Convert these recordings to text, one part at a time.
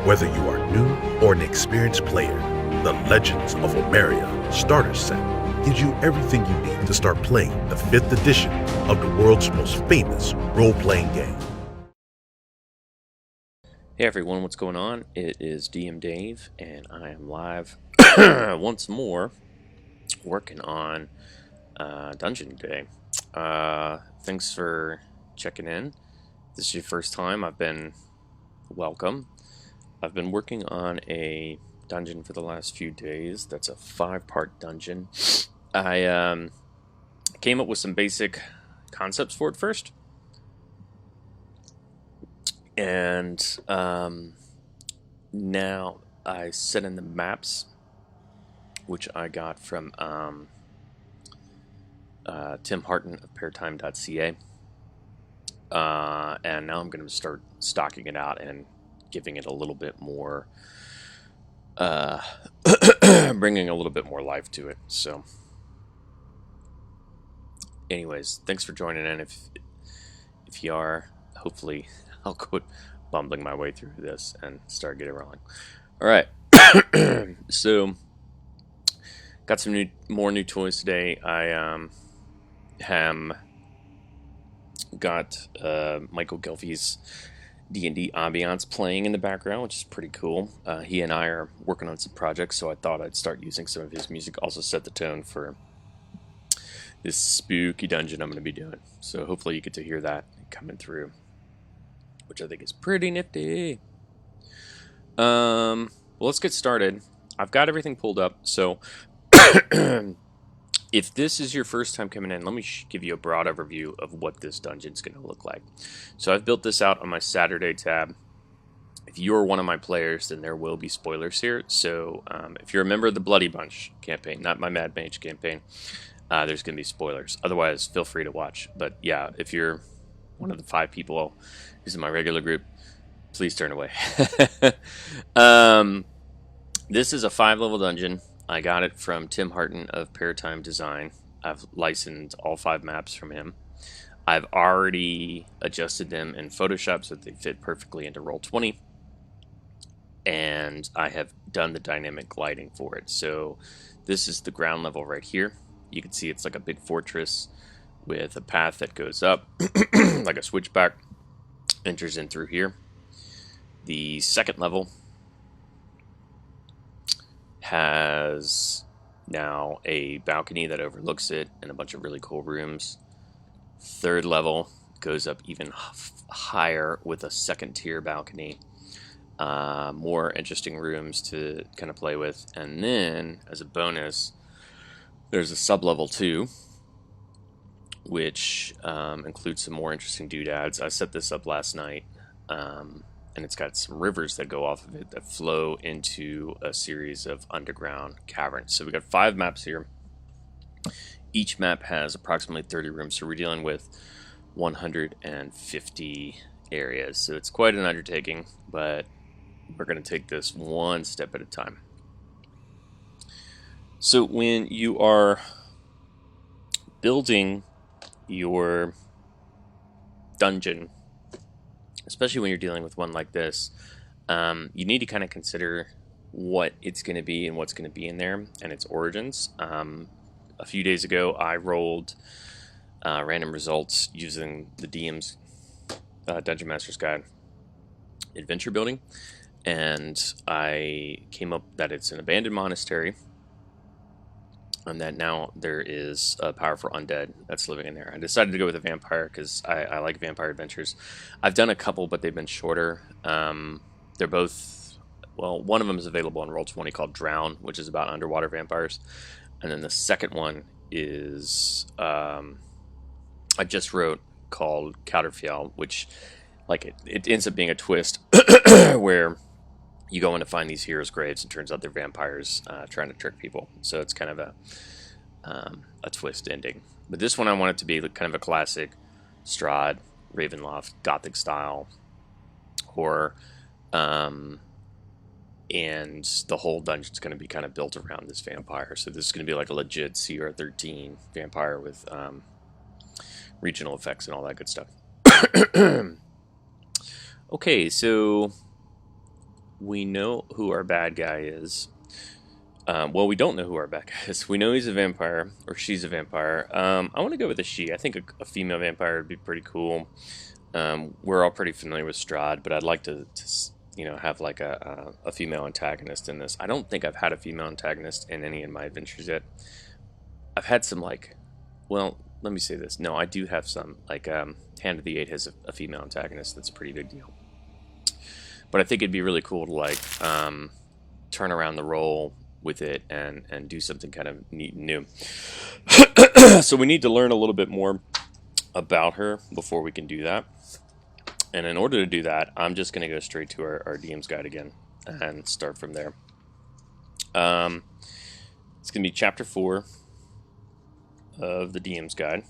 Whether you are new or an experienced player, the Legends of Omeria Starter Set gives you everything you need to start playing the 5th edition of the world's most famous role-playing game. Hey everyone, what's going on? It is DMDave, and I am live once more working on Dungeon Day. Thanks for checking in. If this is your first time, welcome. I've been working on a dungeon for the last few days. That's a 5-part dungeon. I came up with some basic concepts for it first. And now I set in the maps, which I got from Tim Harton of pairtime.ca. And now I'm going to start stocking it out and giving it a little bit more, bringing a little bit more life to it. So, anyways, thanks for joining in. If you are, hopefully I'll quit bumbling my way through this and start getting rolling. All right. So, got some more new toys today. I got Michael Gelfie's D&D ambiance playing in the background, which is pretty cool. He and I are working on some projects, so I thought I'd start using some of his music. Also set the tone for this spooky dungeon I'm going to be doing. So hopefully you get to hear that coming through, which I think is pretty nifty. Well, let's get started. I've got everything pulled up, so if this is your first time coming in, let me give you a broad overview of what this dungeon's going to look like. So I've built this out on my Saturday tab. If you're one of my players, then there will be spoilers here. So if you're a member of the Bloody Bunch campaign, not my Mad Mage campaign, there's going to be spoilers. Otherwise, feel free to watch. But yeah, if you're one of the 5 people who's in my regular group, please turn away. This is a 5-level dungeon. I got it from Tim Harton of Paratime Design. I've licensed all 5 maps from him. I've already adjusted them in Photoshop so that they fit perfectly into Roll20. And I have done the dynamic lighting for it. So this is the ground level right here. You can see it's like a big fortress with a path that goes up, like a switchback, enters in through here. The second level has now a balcony that overlooks it and a bunch of really cool rooms. Third level goes up even higher with a second tier balcony. More interesting rooms to kind of play with. And then, as a bonus, there's a sub-level 2, which includes some more interesting doodads. I set this up last night. And it's got some rivers that go off of it that flow into a series of underground caverns. So we've got 5 maps here. Each map has approximately 30 rooms, so we're dealing with 150 areas. So it's quite an undertaking, but we're going to take this one step at a time. So when you are building your dungeon, especially when you're dealing with one like this, you need to kind of consider what it's going to be and what's going to be in there and its origins. A few days ago, I rolled random results using the DM's Dungeon Master's Guide adventure building, and I came up that it's an abandoned monastery, and that now there is a powerful undead that's living in there. I decided to go with a vampire because I like vampire adventures. I've done a couple, but they've been shorter. They're both, well, one of them is available on Roll20 called Drown, which is about underwater vampires. And then the second one is, I just wrote, called Counterfiel, which, like, it ends up being a twist where you go in to find these heroes' graves, and turns out they're vampires trying to trick people. So it's kind of a twist ending. But this one I want it to be kind of a classic Strahd, Ravenloft, Gothic style horror. And the whole dungeon's going to be kind of built around this vampire. So this is going to be like a legit CR13 vampire with regional effects and all that good stuff. Okay, so we know who our bad guy is. Well, we don't know who our bad guy is. We know he's a vampire, or she's a vampire. I want to go with a she. I think a female vampire would be pretty cool. We're all pretty familiar with Strahd, but I'd like to have like a female antagonist in this. I don't think I've had a female antagonist in any of my adventures yet. I've had some well, let me say this. No, I do have some. Hand of the Eight has a female antagonist that's a pretty big deal. But I think it'd be really cool to turn around the role with it and do something kind of neat and new. So we need to learn a little bit more about her before we can do that. And in order to do that, I'm just going to go straight to our DM's guide again and start from there. It's going to be chapter 4 of the DM's guide.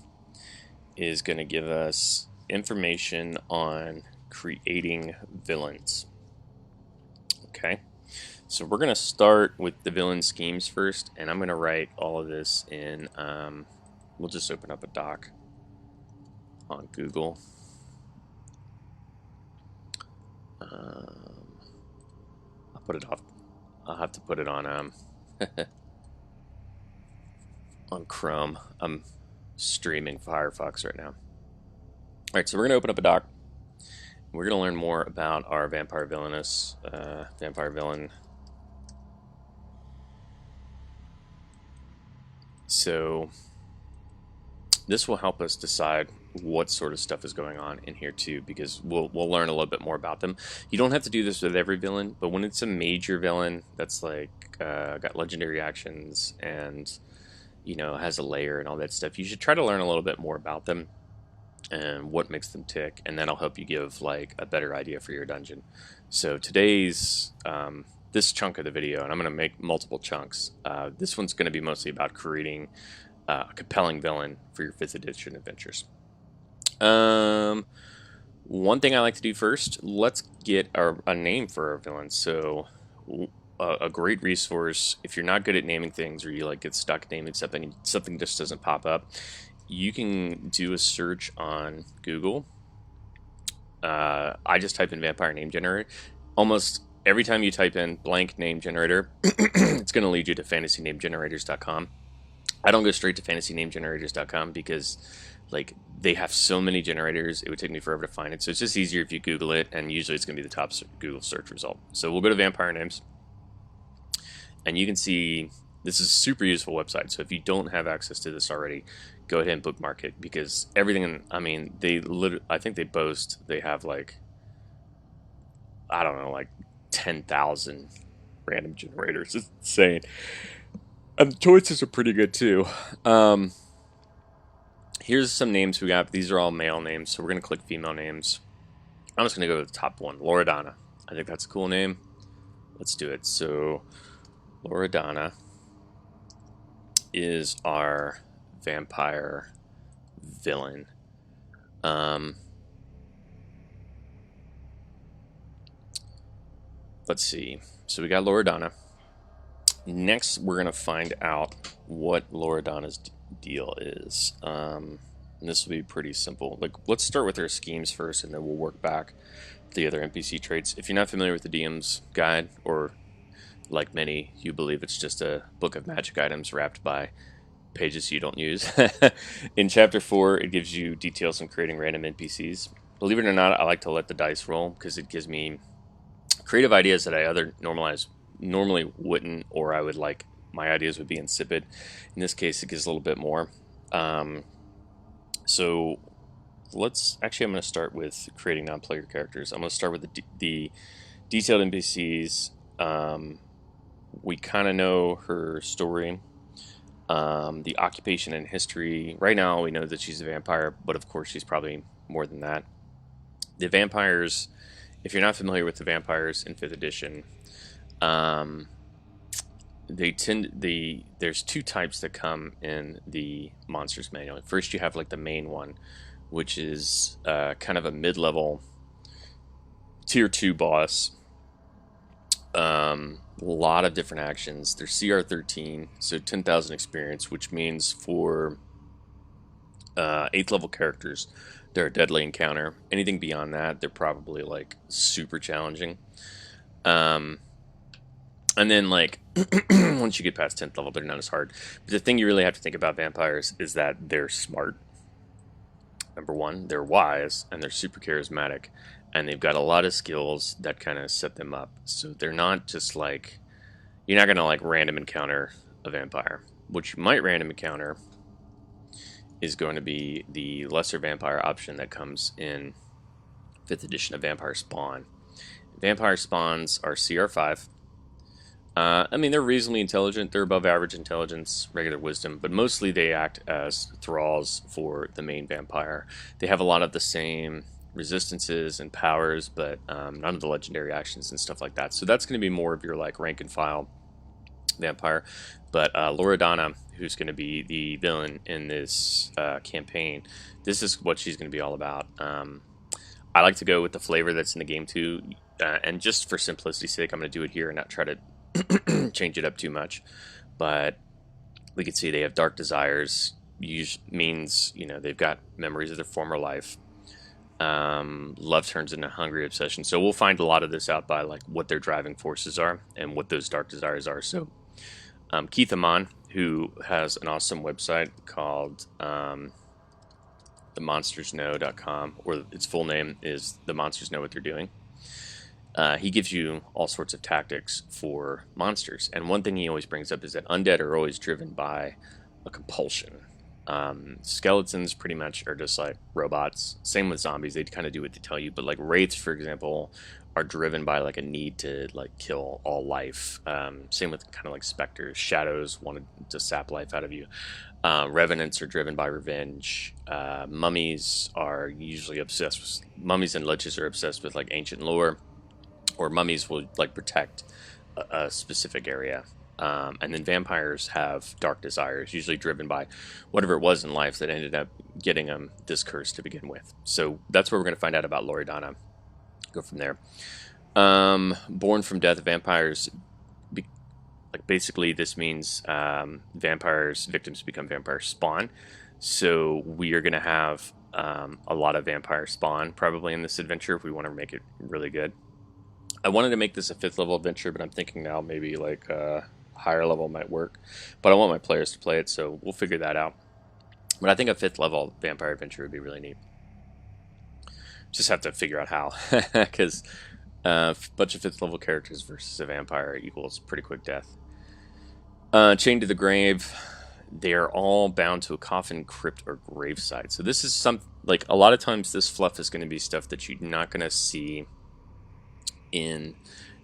Is going to give us information on creating villains. Okay, so we're going to start with the villain schemes first, and I'm going to write all of this in, we'll just open up a doc on Google. I'll put it off. I'll have to put it on on Chrome. I'm streaming Firefox right now. All right, so we're going to open up a doc. We're going to learn more about our vampire villain. So this will help us decide what sort of stuff is going on in here too, because we'll learn a little bit more about them. You don't have to do this with every villain, but when it's a major villain that's like got legendary actions and has a LAIR and all that stuff, you should try to learn a little bit more about them and what makes them tick, and that'll help you give like a better idea for your dungeon. So today's this chunk of the video, and I'm going to make multiple chunks. This one's going to be mostly about creating a compelling villain for your 5th edition adventures. One thing I like to do first, let's get a name for our villain. So a great resource, if you're not good at naming things, or you get stuck naming something just doesn't pop up, you can do a search on Google. I just type in vampire name generator. Almost every time you type in blank name generator, it's going to lead you to fantasynamegenerators.com. I don't go straight to fantasynamegenerators.com because they have so many generators, it would take me forever to find it. So it's just easier if you Google it, and usually it's going to be the top Google search result. So we'll go to vampire names, and you can see this is a super useful website. So if you don't have access to this already, go ahead and bookmark it, because everything, I think they boast they have 10,000 random generators. It's insane. And the choices are pretty good too. Here's some names we got. These are all male names, so we're going to click female names. I'm just going to go to the top one, Loredana. I think that's a cool name. Let's do it. So Loredana is our vampire villain. Let's see. So we got Loredana. Next, we're going to find out what Loredana's deal is. And this will be pretty simple. Let's start with her schemes first, and then we'll work back the other NPC traits. If you're not familiar with the DM's guide, or like many, you believe it's just a book of magic items wrapped by pages you don't use. In chapter 4, it gives you details on creating random NPCs. Believe it or not, I like to let the dice roll, because it gives me creative ideas that I normally wouldn't, or I would my ideas would be insipid. In this case, it gives a little bit more. So I'm going to start with creating non-player characters. I'm going to start with the detailed NPCs. We kind of know her story, the occupation and history. Right now, we know that she's a vampire, but of course, she's probably more than that. The vampires, if you're not familiar with the vampires in 5th edition, there's 2 types that come in the monsters manual. First, you have the main one, which is kind of a mid-level tier 2 boss. A lot of different actions. They're CR 13, so 10,000 experience, which means for 8th level characters, they're a deadly encounter. Anything beyond that, they're probably super challenging. Um, and then, like, once you get past 10th level, they're not as hard. But the thing you really have to think about vampires is that they're smart. Number one, they're wise, and they're super charismatic. And they've got a lot of skills that kind of set them up. So they're not just like, you're not going to like random encounter a vampire. What you might random encounter is going to be the lesser vampire option that comes in 5th edition of Vampire Spawn. Vampire spawns are CR5. I mean, they're reasonably intelligent. They're above average intelligence, regular wisdom, but mostly they act as thralls for the main vampire. They have a lot of the same resistances and powers, but none of the legendary actions and stuff like that. So that's going to be more of your like rank and file vampire. But Loredana, who's going to be the villain in this campaign, this is what she's going to be all about. I like to go with the flavor that's in the game too, and just for simplicity's sake, I'm going to do it here and not try to change it up too much. But we can see they have dark desires, means, you know, they've got memories of their former life. Love turns into hungry obsession. So we'll find a lot of this out by like what their driving forces are and what those dark desires are. So Keith Amon, who has an awesome website called themonstersknow.com, or its full name is The Monsters Know What They're Doing. He gives you all sorts of tactics for monsters. And one thing he always brings up is that undead are always driven by a compulsion. Skeletons pretty much are just like robots. Same with zombies. They kind of do what they tell you. But like wraiths, for example, are driven by like a need to like kill all life. Same with kind of like specters. Shadows wanted to sap life out of you. Revenants are driven by revenge. Mummies are usually obsessed with... Mummies and liches are obsessed with like ancient lore. Or mummies will like protect a specific area. And then vampires have dark desires, usually driven by whatever it was in life that ended up getting them this curse to begin with. So that's where we're going to find out about Loredana. Go from there. Born from death, vampires... Like basically, this means vampires, victims become vampire spawn. So we are going to have a lot of vampire spawn probably in this adventure if we want to make it really good. I wanted to make this a 5th level adventure, but I'm thinking now maybe like higher level might work. But I want my players to play it, so we'll figure that out. But I think a 5th level vampire adventure would be really neat. Just have to figure out how, because a bunch of 5th level characters versus a vampire equals pretty quick death. Chained to the grave, they are all bound to a coffin, crypt, or gravesite. So this is some, like, a lot of times this fluff is going to be stuff that you're not going to see in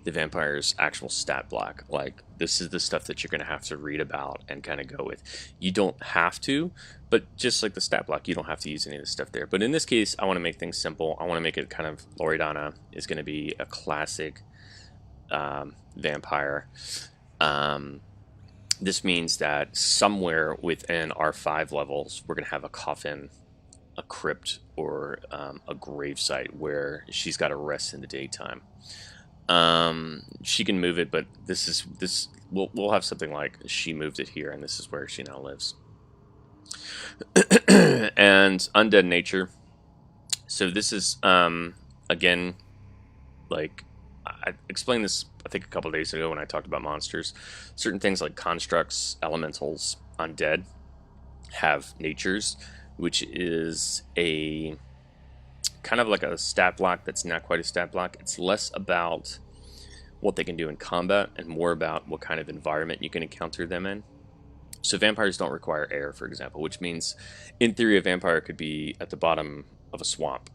the vampire's actual stat block. Like, this is the stuff that you're going to have to read about and kind of go with. You don't have to, but just like the stat block, you don't have to use any of this stuff there. But in this case, I want to make things simple. I want to make it kind of... Loredana is going to be a classic vampire. This means that somewhere within our 5 levels, we're going to have a coffin, a crypt, or a gravesite where she's got to rest in the daytime. She can move it, but we'll have something like she moved it here, and this is where she now lives. And undead nature. So this is again, like, I explained this I think a couple of days ago when I talked about monsters. Certain things like constructs, elementals, undead have natures, which is a kind of like a stat block that's not quite a stat block. It's less about what they can do in combat and more about what kind of environment you can encounter them in. So vampires don't require air, for example, which means in theory a vampire could be at the bottom of a swamp.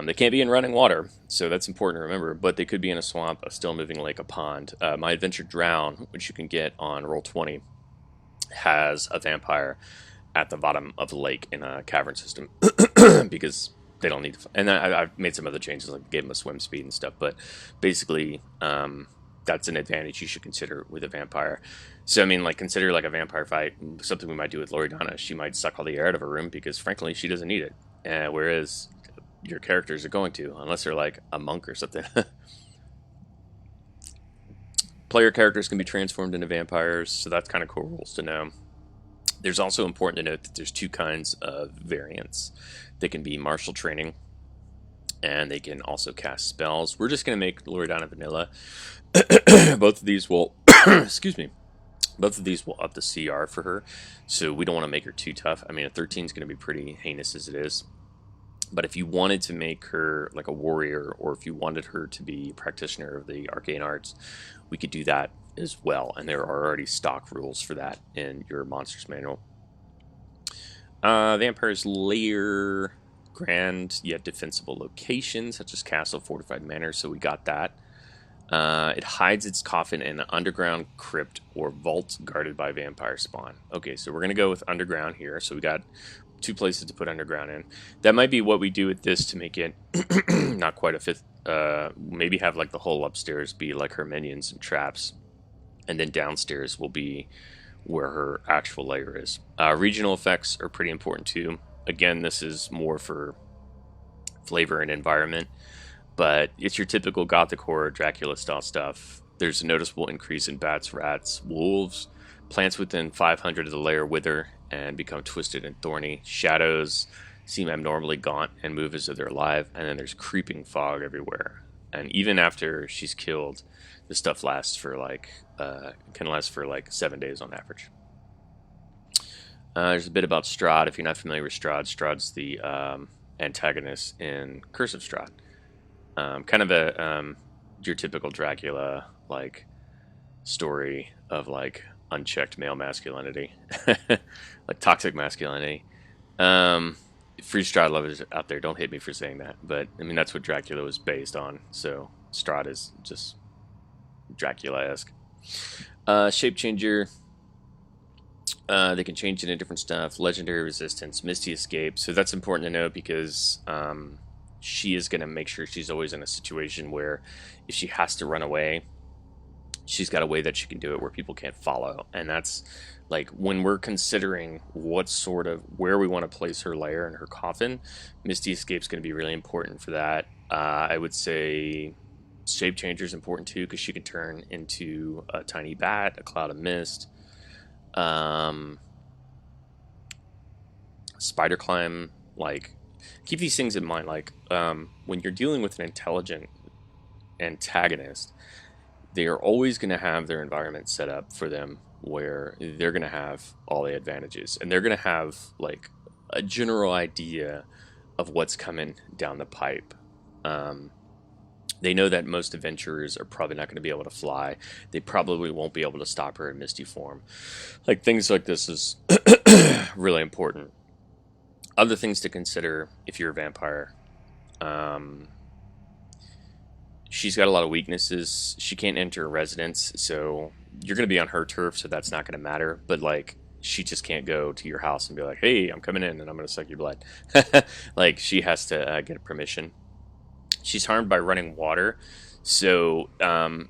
They can't be in running water, so that's important to remember, but they could be in a swamp, a still moving lake, a pond. My Adventure Drown, which you can get on Roll20, has a vampire at the bottom of the lake in a cavern system because they don't need to... And I've made some other changes, like gave them a swim speed and stuff, but basically that's an advantage you should consider with a vampire. So, I mean, like, consider like a vampire fight, something we might do with Loredana. She might suck all the air out of a room because, frankly, she doesn't need it. Whereas your characters are going to, unless they're like a monk or something. Player characters can be transformed into vampires, so that's kind of cool rules to know. There's also important to note that there's 2 kinds of variants. They can be martial training, and they can also cast spells. We're just going to make Loredana vanilla. Both of these will, excuse me, both of these will up the CR for her, so we don't want to make her too tough. I mean, a 13 is going to be pretty heinous as it is. But if you wanted to make her like a warrior, or if you wanted her to be a practitioner of the arcane arts, we could do that as well. And there are already stock rules for that in your monsters manual. Vampire's lair, grand yet defensible locations, such as castle, fortified manor. So we got that. It hides its coffin in an underground crypt or vault guarded by vampire spawn. Okay, so we're going to go with underground here. So we got 2 places to put underground in. That might be what we do with this to make it not quite a fifth. Maybe have like the whole upstairs be like her minions and traps. And then downstairs will be where her actual lair is. Regional effects are pretty important too. Again, this is more for flavor and environment. But it's your typical gothic horror, Dracula style stuff. There's a noticeable increase in bats, rats, wolves. Plants within 500 of the lair wither and become twisted and thorny. Shadows seem abnormally gaunt and move as though they're alive. And then there's creeping fog everywhere. And even after she's killed, this stuff lasts for can last for like 7 days on average. There's a bit about Strahd. If you're not familiar with Strahd, Strahd's the antagonist in Curse of Strahd. Kind of a your typical Dracula like story of like unchecked male masculinity, like toxic masculinity. Free Strahd lovers out there, don't hate me for saying that, but I mean that's what Dracula was based on. So Strahd is just Dracula-esque. Shape changer. They can change into different stuff. Legendary resistance, Misty escape. So that's important to know because she is going to make sure she's always in a situation where if she has to run away, she's got a way that she can do it where people can't follow. And that's like when we're considering where we want to place her lair and her coffin, Misty escape is going to be really important for that. I would say shape changer is important too because she can turn into a tiny bat, a cloud of mist. Spider climb, like keep these things in mind. Like when you're dealing with an intelligent antagonist, they are always going to have their environment set up for them where they're going to have all the advantages and they're going to have like a general idea of what's coming down the pipe. They know that most adventurers are probably not going to be able to fly. They probably won't be able to stop her in misty form. Like things like this is really important. Other things to consider if you're a vampire. She's got a lot of weaknesses. She can't enter a residence, so you're going to be on her turf, so that's not going to matter. But like, she just can't go to your house and be like, "Hey, I'm coming in and I'm going to suck your blood." Like, she has to get permission. She's harmed by running water. So,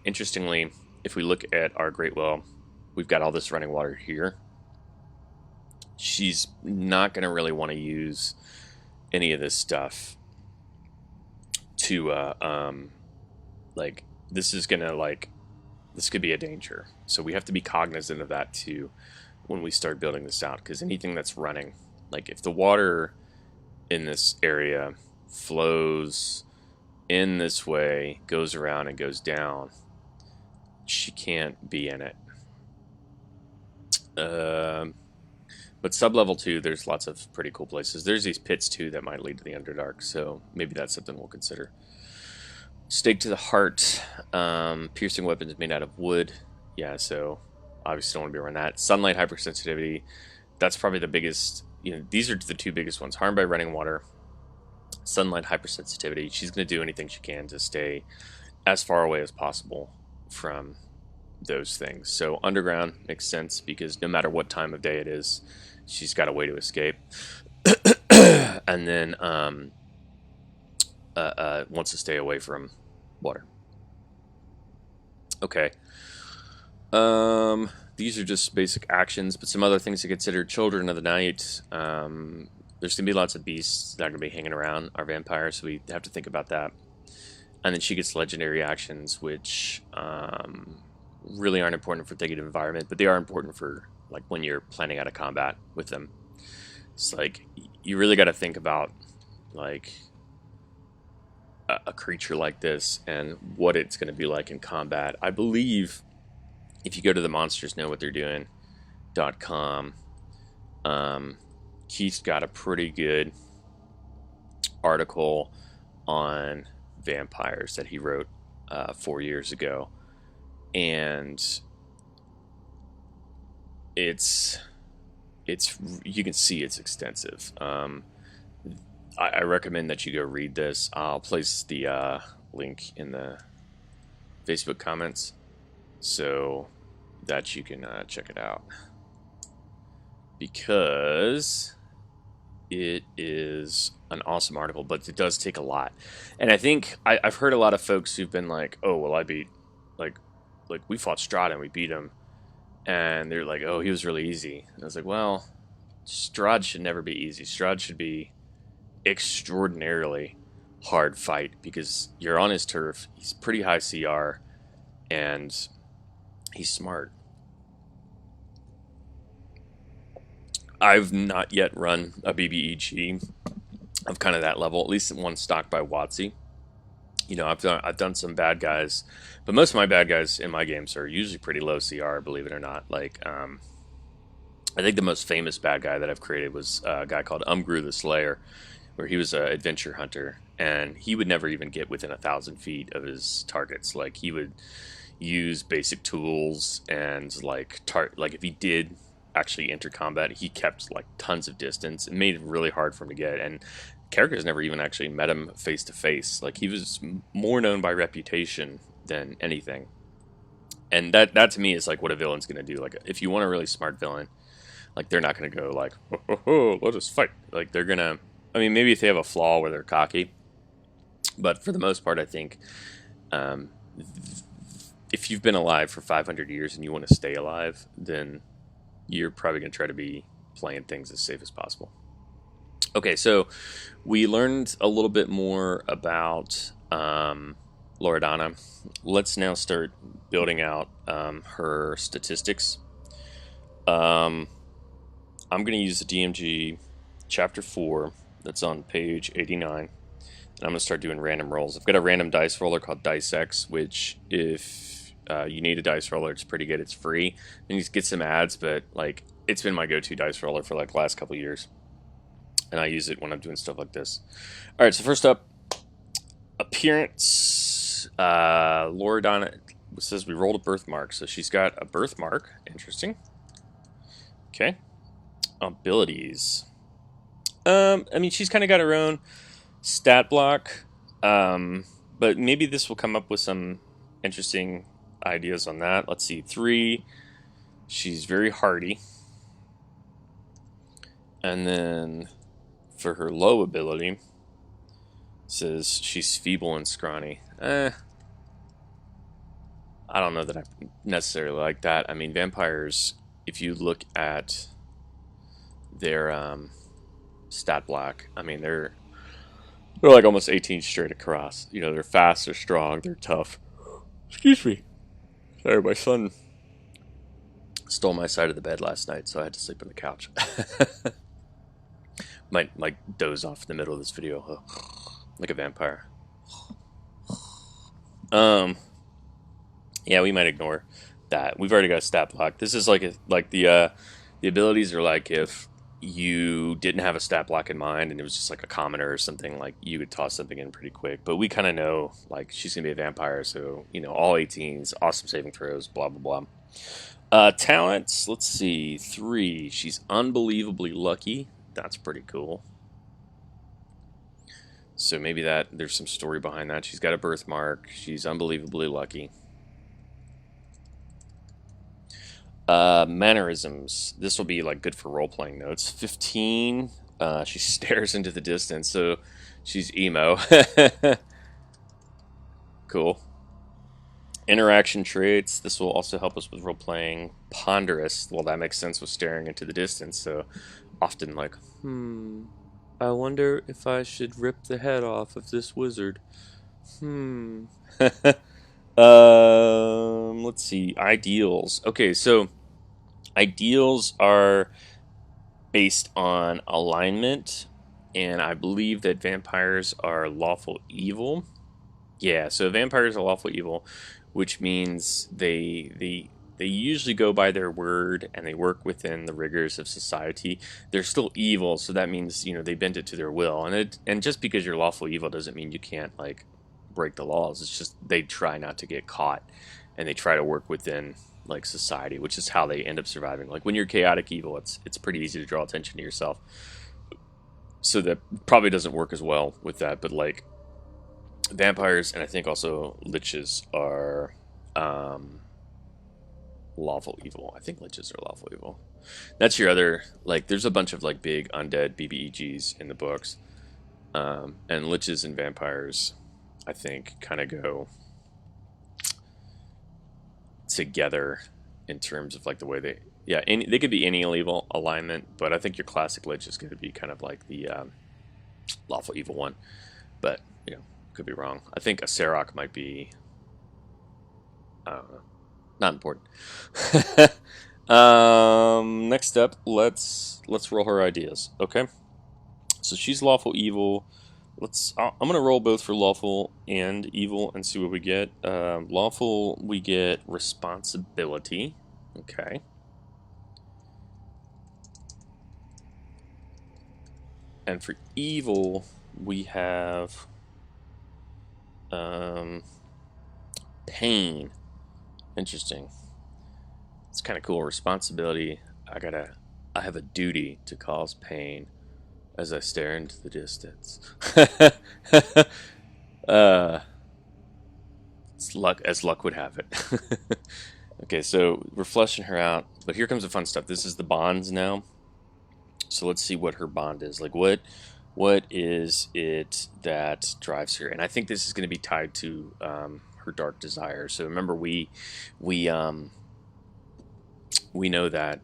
interestingly, if we look at our Great Well, we've got all this running water here. She's not going to really want to use any of this stuff to, like, this could be a danger. So we have to be cognizant of that too when we start building this out. Because anything that's running, like if the water in this area flows in this way, goes around and goes down, she can't be in it. But sub-level 2, there's lots of pretty cool places. There's these pits too that might lead to the Underdark, so maybe that's something we'll consider. Stake to the heart, piercing weapons made out of wood. Yeah, so obviously don't want to be around that. Sunlight hypersensitivity, that's probably the biggest, these are the 2 biggest ones. Harmed by running water, sunlight hypersensitivity. She's going to do anything she can to stay as far away as possible from those things. So underground makes sense because no matter what time of day it is, she's got a way to escape. And then wants to stay away from water. Okay. These are just basic actions, but some other things to consider. Children of the night. There's going to be lots of beasts that are going to be hanging around our vampires, so we have to think about that. And then she gets legendary actions, which really aren't important for thinking of environment, but they are important for like when you're planning out a combat with them. It's like you really got to think about like a creature like this and what it's going to be like in combat. I believe if you go to the Monsters Know What They're Doing.com, Keith's got a pretty good article on vampires that he wrote 4 years ago, and it's you can see it's extensive. I recommend that you go read this. I'll place the link in the Facebook comments so that you can check it out, because it is an awesome article, but it does take a lot. And I think I've heard a lot of folks who've been like, "Oh, well, I beat like we fought Strahd and we beat him," and they're like, "Oh, he was really easy." And I was like, "Well, Strahd should never be easy. Strahd should be extraordinarily hard fight, because you're on his turf. He's pretty high CR, and he's smart." I've not yet run a BBEG of kind of that level, at least one stocked by WotC. You know, I've done some bad guys, but most of my bad guys in my games are usually pretty low CR, believe it or not. Like, I think the most famous bad guy that I've created was a guy called Umgru the Slayer, where he was an adventure hunter, and he would never even get within 1,000 feet of his targets. Like, he would use basic tools, and like if he did actually enter combat, he kept like tons of distance. It made it really hard for him to get, and characters never even actually met him face to face. Like, he was more known by reputation than anything. And that to me is like what a villain's going to do. Like, if you want a really smart villain, like, they're not going to go like, "Oh, let us fight." Like, they're going to, I mean, maybe if they have a flaw where they're cocky, but for the most part, I think if you've been alive for 500 years and you want to stay alive, then you're probably going to try to be playing things as safe as possible. Okay, so we learned a little bit more about Loredana. Let's now start building out her statistics. I'm going to use the DMG Chapter 4 that's on page 89. And I'm going to start doing random rolls. I've got a random dice roller called DiceX, which if you need a dice roller, it's pretty good. It's free. And you get some ads, but like, it's been my go-to dice roller for like the last couple years. And I use it when I'm doing stuff like this. All right, so first up, appearance. Loredana says we rolled a birthmark. So she's got a birthmark. Interesting. Okay. Abilities. I mean, she's kind of got her own stat block. But maybe this will come up with some interesting ideas on that. Let's see. 3. She's very hardy. And then for her low ability, says she's feeble and scrawny. I don't know that I necessarily like that. I mean, vampires, if you look at their stat block, I mean, they're like almost 18 straight across. You know, they're fast, they're strong, they're tough. Excuse me. Sorry, my son stole my side of the bed last night, so I had to sleep on the couch. Might like doze off in the middle of this video, like a vampire. Yeah, we might ignore that. We've already got a stat block. This is like the abilities are like if you didn't have a stat block in mind and it was just like a commoner or something, like you could toss something in pretty quick. But we kind of know like she's gonna be a vampire, so you know, all 18s, awesome saving throws, blah blah blah. Talents. Let's see. 3. She's unbelievably lucky. That's pretty cool. So maybe there's some story behind that. She's got a birthmark. She's unbelievably lucky. Mannerisms. This will be like good for role-playing notes. 15. She stares into the distance, so she's emo. Cool. Interaction traits. This will also help us with role-playing. Ponderous. Well, that makes sense with staring into the distance, so often like, I wonder if I should rip the head off of this wizard. Let's see. Ideals. Okay, so ideals are based on alignment, and I believe that vampires are lawful evil. Yeah, so vampires are lawful evil, which means they usually go by their word and they work within the rigors of society. They're still evil, so that means they bend it to their will. And just because you're lawful evil doesn't mean you can't like break the laws. It's just they try not to get caught, and they try to work within like society, which is how they end up surviving. Like when you're chaotic evil, it's pretty easy to draw attention to yourself. So that probably doesn't work as well with that, but like vampires and I think also liches are lawful evil. I think liches are lawful evil. That's your other like. There's a bunch of like big undead BBEGs in the books, and liches and vampires, I think, kind of go together in terms of like the way they. Yeah, they could be any evil alignment, but I think your classic lich is going to be kind of like the lawful evil one. But could be wrong. I think a Serok might be. I don't know. Not important. Next up, let's roll her ideas. Okay, so she's lawful evil. I'm gonna roll both for lawful and evil and see what we get. Lawful, we get responsibility. Okay. And for evil, we have pain. Interesting. It's kind of cool. Responsibility. I have a duty to cause pain as I stare into the distance. uh, as luck would have it. Okay, so we're fleshing her out, but here comes the fun stuff. This is the bonds now. So let's see what her bond is. Like what is it that drives her? And I think this is going to be tied to her dark desire. So remember, we know that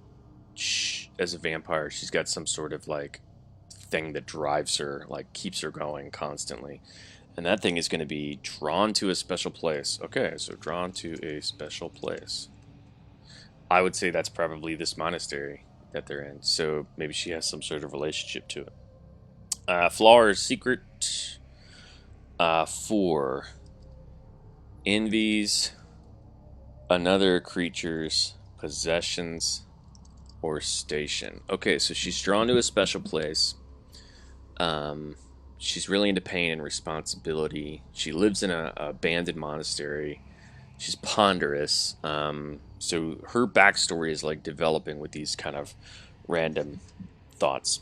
as a vampire, she's got some sort of like thing that drives her, like keeps her going constantly. And that thing is going to be drawn to a special place. Okay, so drawn to a special place. I would say that's probably this monastery that they're in. So maybe she has some sort of relationship to it. Flower's secret. 4. Envies another creature's possessions or station. Okay, so she's drawn to a special place. She's really into pain and responsibility. She lives in a abandoned monastery. She's ponderous. So her backstory is like developing with these kind of random thoughts.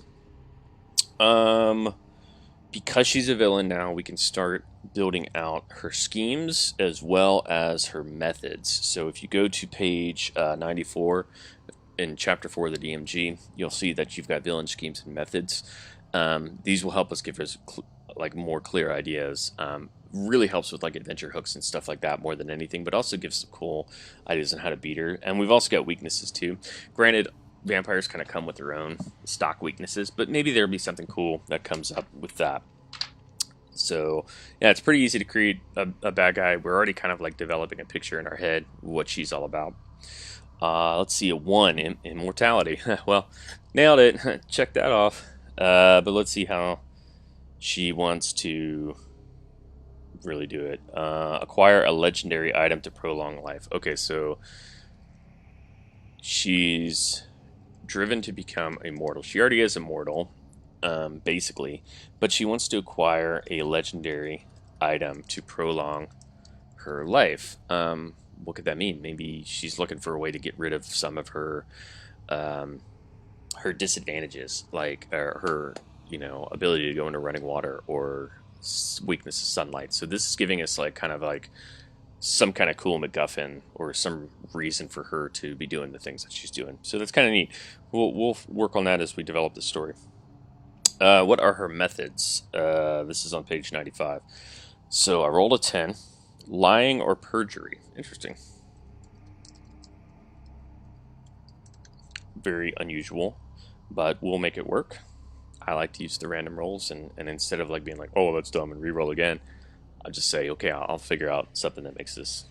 Because she's a villain now, we can start building out her schemes as well as her methods. So if you go to page 94 in chapter 4 of the DMG, you'll see that you've got villain schemes and methods. These will help us give us like more clear ideas. Really helps with like adventure hooks and stuff like that more than anything, but also gives some cool ideas on how to beat her. And we've also got weaknesses too. Granted, vampires kind of come with their own stock weaknesses, but maybe there'll be something cool that comes up with that. So yeah, it's pretty easy to create a bad guy. We're already kind of like developing a picture in our head what she's all about. Let's see, a 1, immortality. Well, nailed it. Check that off. But let's see how she wants to really do it. Acquire a legendary item to prolong life. Okay, so she's driven to become immortal. She already is immortal, basically, but she wants to acquire a legendary item to prolong her life. What could that mean? Maybe she's looking for a way to get rid of some of her her disadvantages, like her ability to go into running water or weakness to sunlight. So this is giving us like kind of like some kind of cool MacGuffin or some reason for her to be doing the things that she's doing. So that's kind of neat. We'll work on that as we develop the story. What are her methods? This is on page 95. So I rolled a 10. Lying or perjury. Interesting. Very unusual, but we'll make it work. I like to use the random rolls, and instead of like being like, oh, that's dumb, and re-roll again, I'll just say, okay, I'll figure out something that makes this.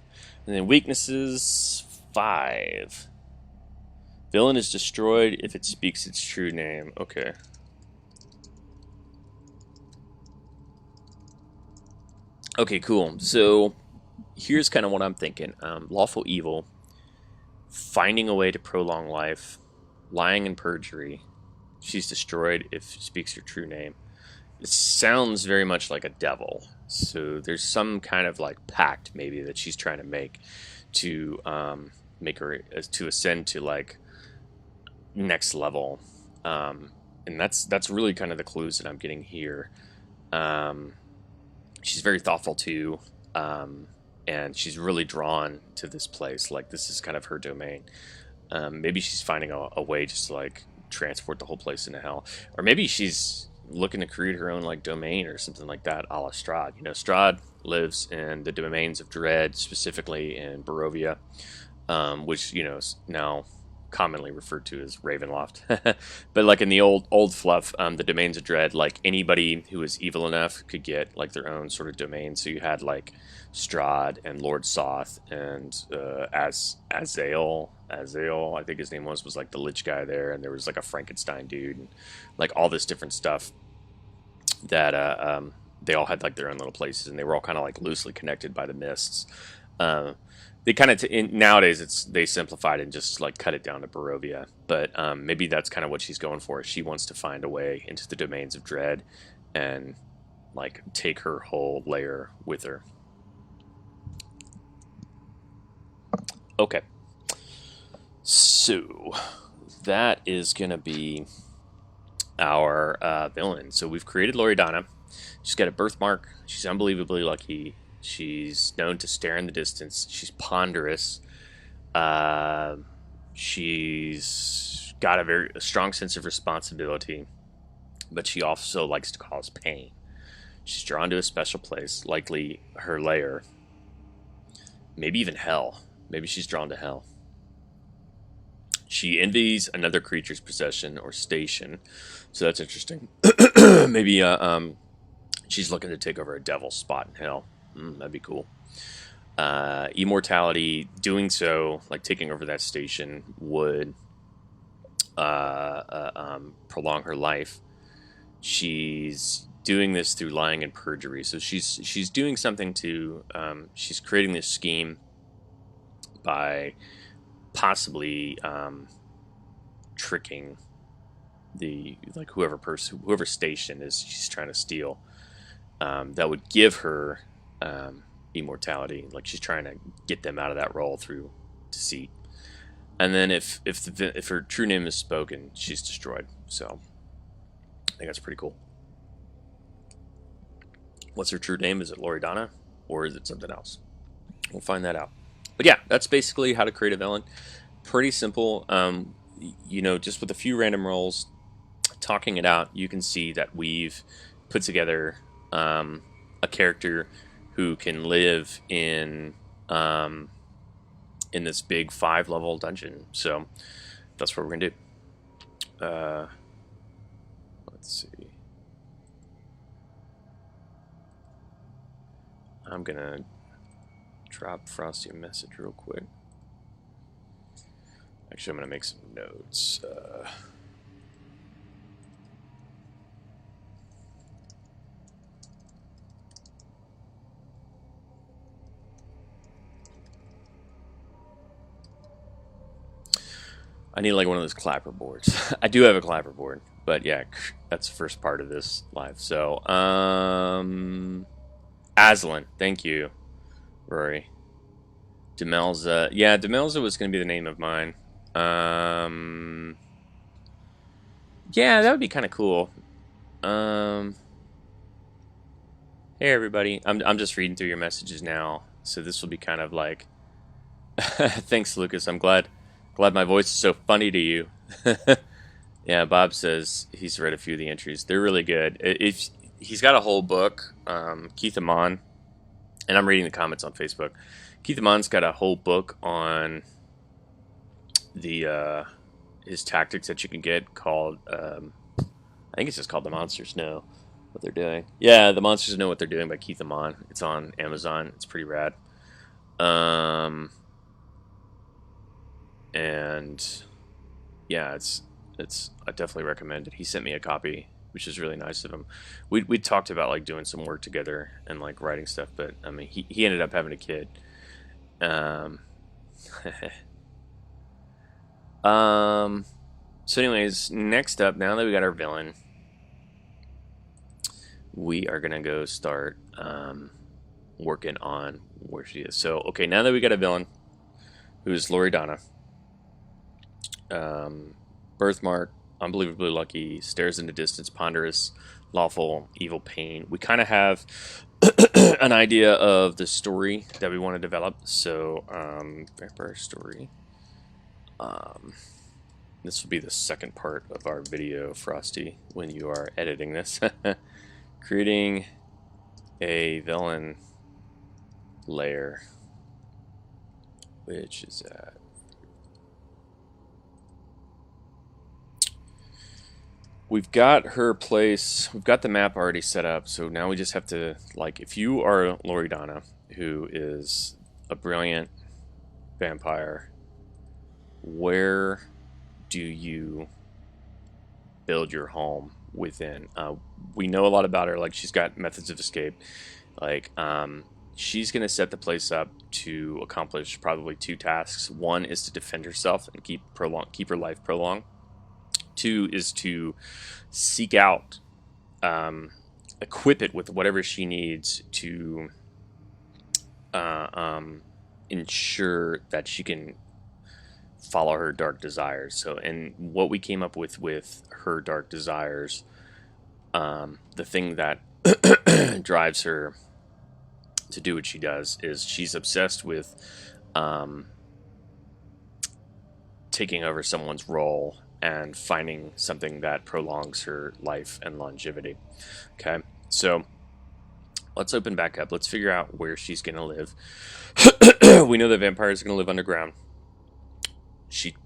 And then weaknesses, 5. Villain is destroyed if it speaks its true name. Okay. Okay, cool. So here's kind of what I'm thinking. Lawful evil, finding a way to prolong life, lying and perjury. She's destroyed if speaks your true name. It sounds very much like a devil. So there's some kind of like pact maybe that she's trying to to make her to ascend to like next level. And that's really kind of the clues that I'm getting here. Um, she's very thoughtful too, and she's really drawn to this place. Like this is kind of her domain. Maybe she's finding a way just to like transport the whole place into hell, or maybe she's looking to create her own like domain or something like that, a la Strahd. You know, Strahd lives in the domains of dread, specifically in Barovia, which you know is now commonly referred to as Ravenloft. But like in the old fluff, the domains of dread, like anybody who was evil enough could get like their own sort of domain. So you had like Strahd and Lord Soth and Azael, I think his name was like the lich guy there, and there was like a Frankenstein dude, and like all this different stuff that they all had like their own little places, and they were all kind of like loosely connected by the mists. Uh, they kind of nowadays they simplified and just like cut it down to Barovia, but maybe that's kind of what she's going for. She wants to find a way into the domains of dread and like take her whole lair with her. Okay, so that is gonna be our villain. So we've created Loredana. She's got a birthmark. She's unbelievably lucky. She's known to stare in the distance. She's ponderous. Uh, she's got a strong sense of responsibility, but she also likes to cause pain. She's drawn to a special place, likely her lair, maybe even hell. Maybe she's drawn to hell. She envies another creature's possession or station, so that's interesting. Maybe she's looking to take over a devil's spot in hell. That'd be cool. Immortality, doing so, like taking over that station, would prolong her life. She's doing this through lying and perjury. So she's doing something to. She's creating this scheme by possibly tricking the like whoever station is she's trying to steal. That would give her immortality. Like she's trying to get them out of that role through deceit. And then if her true name is spoken, she's destroyed. So I think that's pretty cool. What's her true name? Is it Loredana, or is it something else? We'll find that out. But yeah, that's basically how to create a villain. Pretty simple. You know, just with a few random rolls, talking it out, you can see that we've put together a character who can live in this big 5-level dungeon. So that's what we're gonna do. Let's see. I'm gonna drop Frosty a message real quick. Actually, I'm gonna make some notes. I need like one of those clapper boards. I do have a clapper board, but yeah, that's the first part of this live. So, Aslan, thank you, Rory. Demelza, yeah, Demelza was going to be the name of mine. Yeah, that would be kind of cool. Hey everybody, I'm just reading through your messages now, so this will be kind of like. Thanks, Lucas. I'm glad my voice is so funny to you. Yeah, Bob says he's read a few of the entries. They're really good. If he's got a whole book, Keith Amon, and I'm reading the comments on Facebook. Keith Amon's got a whole book on the his tactics that you can get called. I think it's just called "The Monsters Know What They're Doing." Yeah, "The Monsters Know What They're Doing" by Keith Amon. It's on Amazon. It's pretty rad. And yeah, it's I definitely recommend it. He sent me a copy which is really nice of him. We talked about like doing some work together and like writing stuff, but I mean he ended up having a kid. Um, so anyways, next up, now that we got our villain, we are gonna go start working on where she is. So okay, now that we got a villain who's Loredana, birthmark, unbelievably lucky, stares into distance, ponderous, lawful, evil pain. We kind of have an idea of the story that we want to develop. So vampire story. This will be the second part of our video, Frosty, when you are editing this. Creating a villain layer, which is at we've got her place, we've got the map already set up, so now we just have to, like, if you are Loredana, who is a brilliant vampire, where do you build your home within? We know a lot about her, like she's got methods of escape, like she's going to set the place up to accomplish probably two tasks. One is to defend herself and keep her life prolonged. Two is to seek out, equip it with whatever she needs to ensure that she can follow her dark desires. So, and what we came up with her dark desires, the thing that drives her to do what she does is she's obsessed with taking over someone's role and finding something that prolongs her life and longevity. Okay, so let's open back up. Let's figure out where she's going to live. We know that vampires are going to live underground. She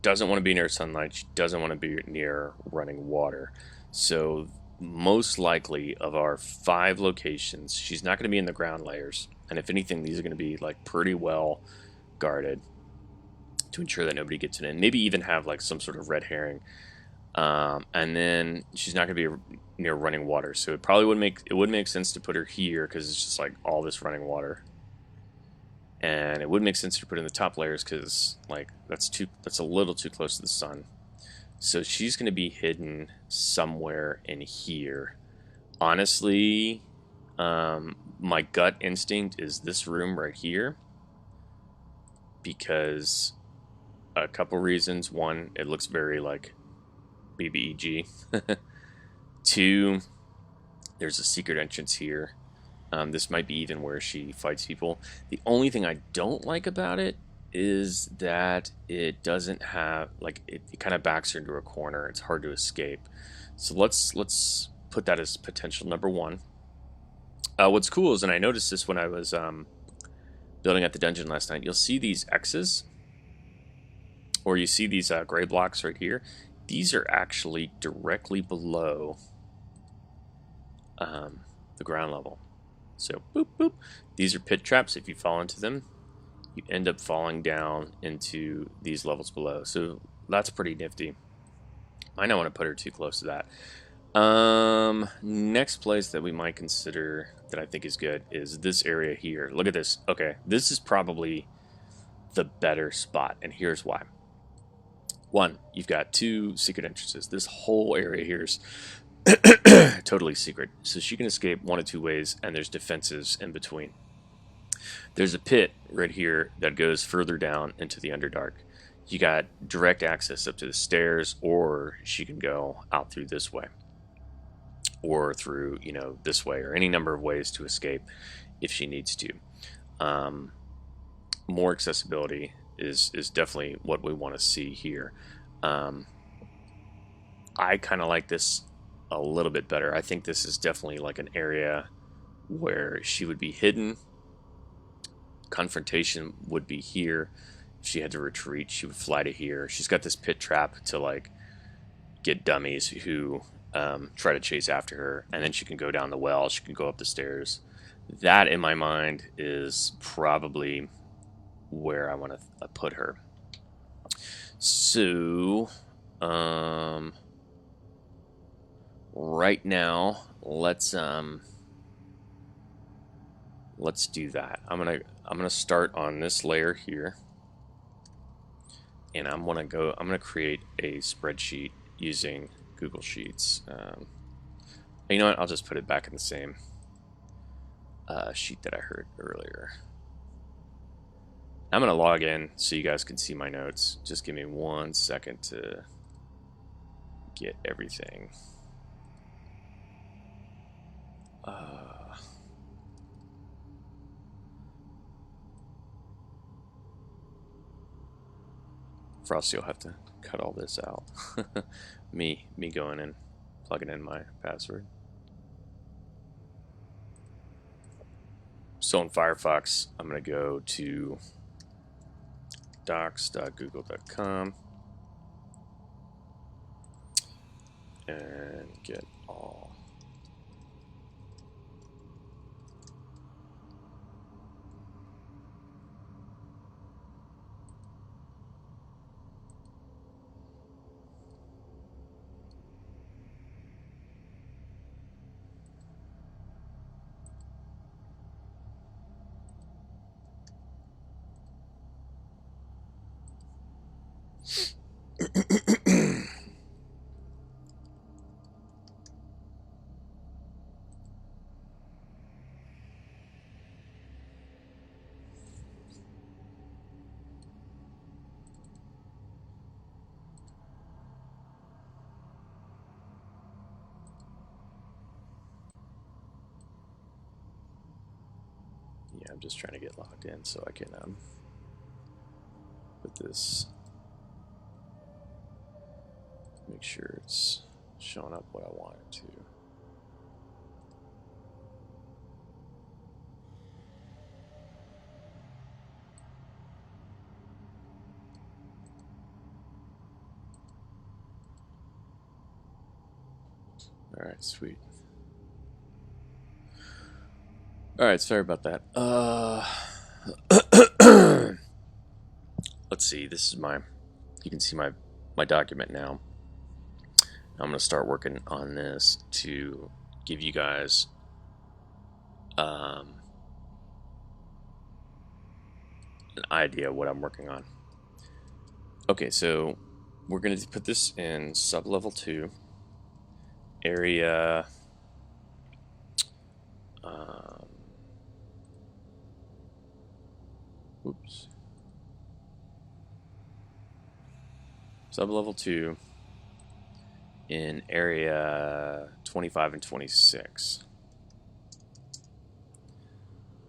doesn't want to be near sunlight. She doesn't want to be near running water. So most likely of our 5 locations, she's not going to be in the ground layers. And if anything, these are going to be like pretty well guarded to ensure that nobody gets in. Maybe even have like some sort of red herring. And then she's not going to be near running water. So it probably would make sense to put her here because it's just like all this running water. And it would make sense to put in the top layers because like that's a little too close to the sun. So she's going to be hidden somewhere in here. Honestly, my gut instinct is this room right here, because a couple reasons. One, it looks very like BBEG. 2, there's a secret entrance here. This might be even where she fights people. The only thing I don't like about it is that it doesn't have, like, it kind of backs her into a corner. It's hard to escape. So let's put that as potential number 1. What's cool is, and I noticed this when I was building at the dungeon last night, you'll see these X's, or you see these gray blocks right here. These are actually directly below the ground level. So, boop, boop. These are pit traps. If you fall into them, you end up falling down into these levels below. So, that's pretty nifty. I don't want to put her too close to that. Next place that we might consider that I think is good is this area here. Look at this. Okay, this is probably the better spot, and here's why. 1, you've got 2 secret entrances. This whole area here is totally secret, so she can escape one of 2 ways, and there's defenses in between. There's a pit right here that goes further down into the Underdark. You got direct access up to the stairs, or she can go out through this way, or through, you know, this way, or any number of ways to escape if she needs to. More accessibility is definitely what we want to see here. I kind of like this a little bit better. I think this is definitely like an area where she would be hidden. Confrontation would be here. If she had to retreat, she would fly to here. She's got this pit trap to like get dummies who try to chase after her, and then she can go down the well, she can go up the stairs. That, in my mind, is probably where I want to put her. So, right now, let's do that. I'm gonna start on this layer here, and I'm gonna create a spreadsheet using Google Sheets. You know what? I'll just put it back in the same sheet that I heard earlier. I'm gonna log in so you guys can see my notes. Just give me 1 second to get everything. Frosty will have to cut all this out. me going in, plugging in my password. So in Firefox, I'm going to go to docs.google.com and get all. Yeah, I'm just trying to get logged in so I can put this, make sure it's showing up what I want it to. All right, sweet. All right, sorry about that. Let's see. This is you can see my document now. I'm going to start working on this to give you guys an idea of what I'm working on. Okay, so we're going to put this in sublevel 2, area sublevel 2 in area 25 and 26.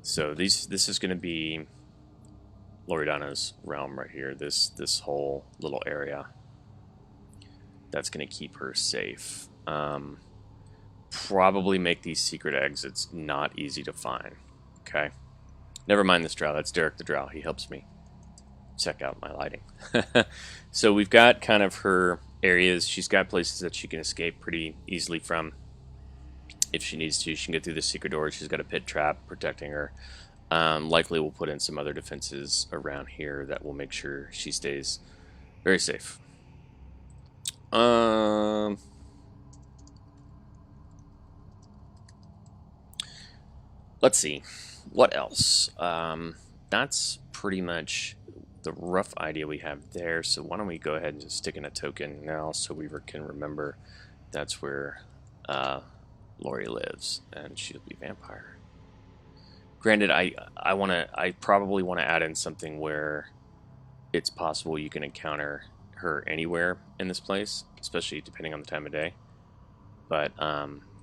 So this is going to be Loredana's realm right here. This whole little area that's going to keep her safe. Probably make these secret exits not easy to find. Okay. Never mind this drow. That's Derek the Drow. He helps me check out my lighting. So we've got kind of her areas. She's got places that she can escape pretty easily from if she needs to. She can get through the secret door. She's got a pit trap protecting her. Likely we'll put in some other defenses around here that will make sure she stays very safe. Let's see. What else? That's pretty much the rough idea we have there. So why don't we go ahead and just stick in a token now so we can remember that's where Lori lives, and she'll be vampire. Granted, I probably want to add in something where it's possible you can encounter her anywhere in this place, especially depending on the time of day. But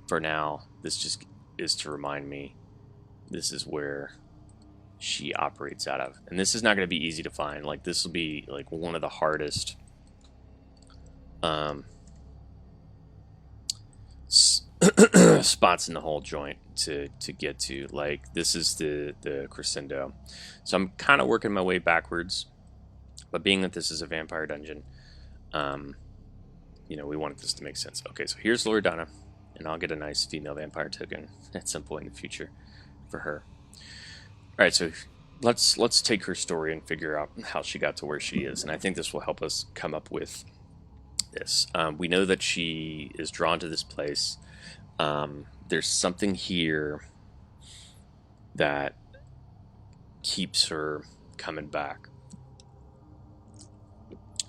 for now, this just is to remind me this is where she operates out of. And this is not going to be easy to find. Like, this will be like one of the hardest spots in the whole joint to get to. Like, this is the crescendo. So I'm kind of working my way backwards. But being that this is a vampire dungeon, you know, we wanted this to make sense. Okay, so here's Loredana, and I'll get a nice female vampire token at some point in the future for her. All right, so let's take her story and figure out how she got to where she is, and I think this will help us come up with this. We know that she is drawn to this place. There's something here that keeps her coming back.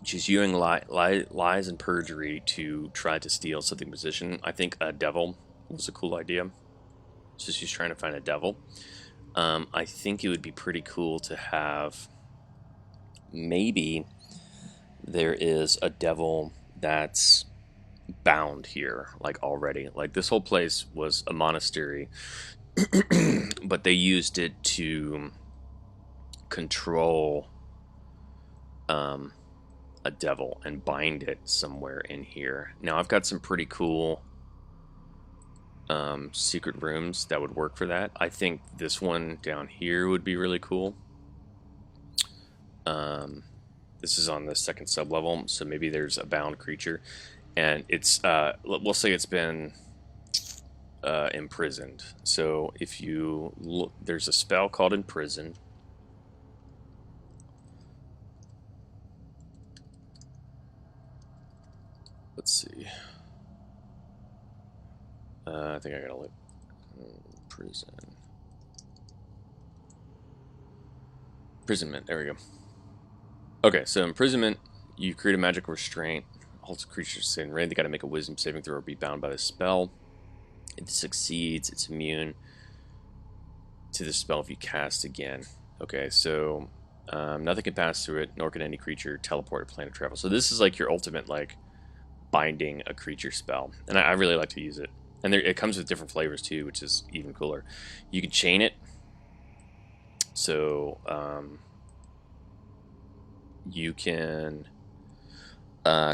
She's using lies and perjury to try to steal something position. I think a devil was a cool idea. So she's trying to find a devil. I think it would be pretty cool to have, maybe there is a devil that's bound here, like already. Like this whole place was a monastery, but they used it to control a devil and bind it somewhere in here. Now I've got some pretty cool secret rooms that would work for that. I think this one down here would be really cool. This is on the second sub-level, so maybe there's a bound creature, and it's, we'll say it's been imprisoned. So if you look, there's a spell called Imprison. Let's see. I think I gotta look. Prison. Imprisonment. There we go. Okay, so imprisonment. You create a magical restraint. Holds creatures in rain. They gotta make a wisdom saving throw or be bound by the spell. If it succeeds, it's immune to the spell if you cast again. Okay, so nothing can pass through it, nor can any creature teleport or plan to travel. So this is like your ultimate, like, binding a creature spell, and I really like to use it. And it comes with different flavors too, which is even cooler. You can chain it, so you can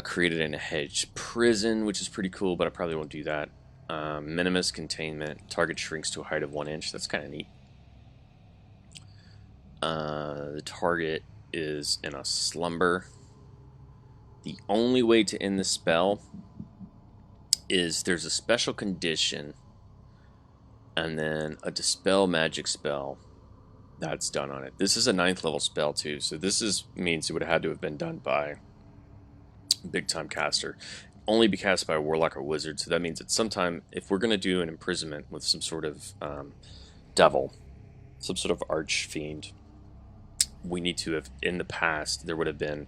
create it in a hedge prison, which is pretty cool, but I probably won't do that. Minimus containment, target shrinks to a height of 1 inch. That's kind of neat. The target is in a slumber. The only way to end the spell is there's a special condition and then a dispel magic spell that's done on it. This is a 9th level spell too, so this means it would have had to have been done by a big time caster. Only be cast by a warlock or wizard, so that means that sometime, if we're going to do an imprisonment with some sort of devil, some sort of archfiend, we need to have, in the past, there would have been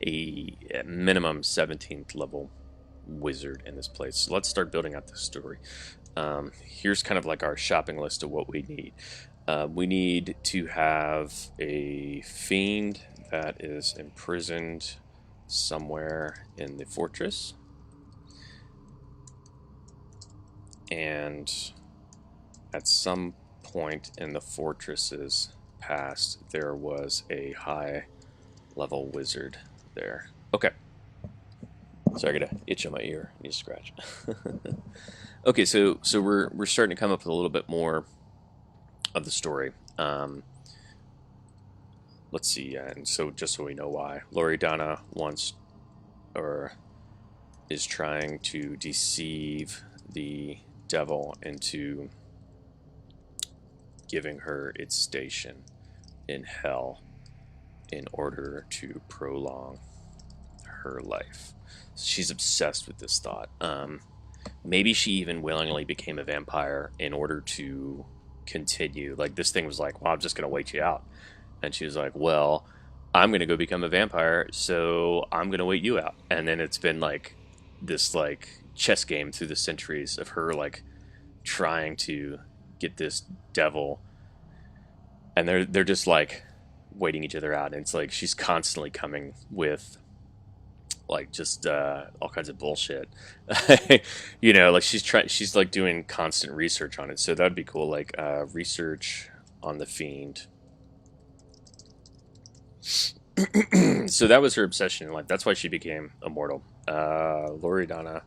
a minimum 17th level wizard in this place. So let's start building out this story. Here's kind of like our shopping list of what we need. We need to have a fiend that is imprisoned somewhere in the fortress. And at some point in the fortress's past, there was a high level wizard there. Okay. Sorry, I got an itch on my ear. I need to scratch. Okay, so we're starting to come up with a little bit more of the story. Let's see, and so just so we know why, Loredana wants, or is trying to deceive the devil into giving her its station in hell in order to prolong her life. She's obsessed with this thought. Maybe she even willingly became a vampire in order to continue. Like, this thing was like, well, I'm just going to wait you out. And she was like, well, I'm going to go become a vampire, so I'm going to wait you out. And then it's been like this like chess game through the centuries of her like trying to get this devil, and they're just like waiting each other out. And it's like she's constantly coming with like just all kinds of bullshit. You know, like she's like doing constant research on it. So that'd be cool, like research on the fiend. So that was her obsession in life. That's why she became immortal. Loredana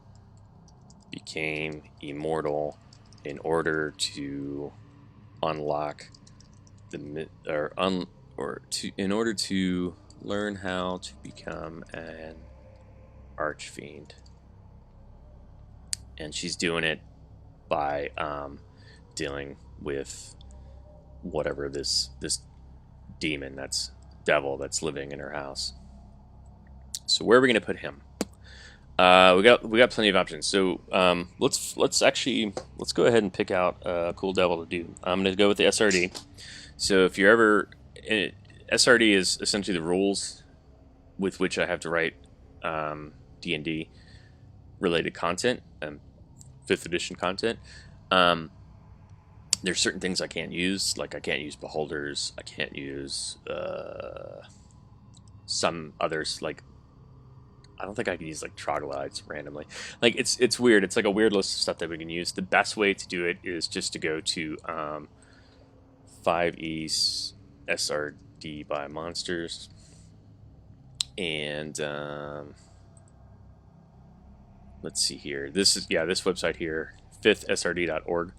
became immortal in order to unlock the in order to learn how to become an archfiend. And she's doing it by dealing with whatever this demon, that's devil, that's living in her house. So where are we going to put him? We got plenty of options. So let's go ahead and pick out a cool devil to do. I'm going to go with the SRD. So if you're ever SRD is essentially the rules with which I have to write D&D related content, fifth edition content. There's certain things I can't use, like I can't use beholders. I can't use some others, like I don't think I can use like troglodytes randomly. Like it's weird. It's like a weird list of stuff that we can use. The best way to do it is just to go to 5e SRD by monsters, and let's see here. This website here, 5thsrd.org.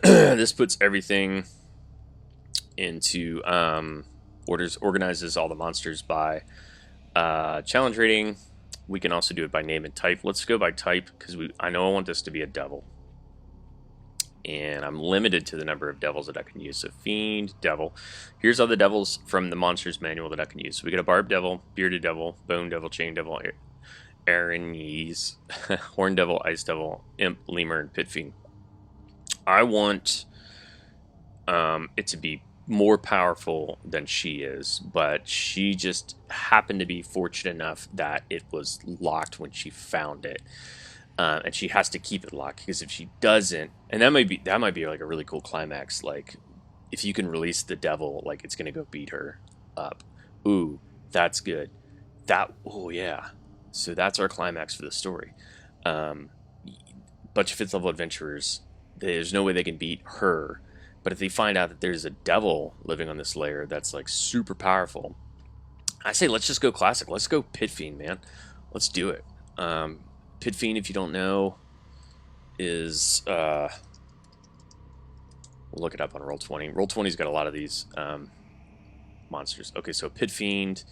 This puts everything into organizes all the monsters by challenge rating. We can also do it by name and type. Let's go by type because I know I want this to be a devil, and I'm limited to the number of devils that I can use. So fiend, devil. Here's all the devils from the monsters manual that I can use. So we got a barb devil, bearded devil, bone devil, chain devil, Aranese, horn devil, ice devil, imp, lemur, and pit fiend. I want it to be more powerful than she is, but she just happened to be fortunate enough that it was locked when she found it, and she has to keep it locked, because if she doesn't, and that might be like a really cool climax, like if you can release the devil, like it's gonna go beat her up. Ooh, that's good. Oh yeah. So that's our climax for the story. Bunch of 5th level adventurers, there's no way they can beat her. But if they find out that there's a devil living on this layer that's like super powerful, I say let's just go classic. Let's go Pit Fiend, man. Let's do it. Pit Fiend, if you don't know, is we'll look it up on Roll20. Roll20's got a lot of these monsters. Okay, so Pit Fiend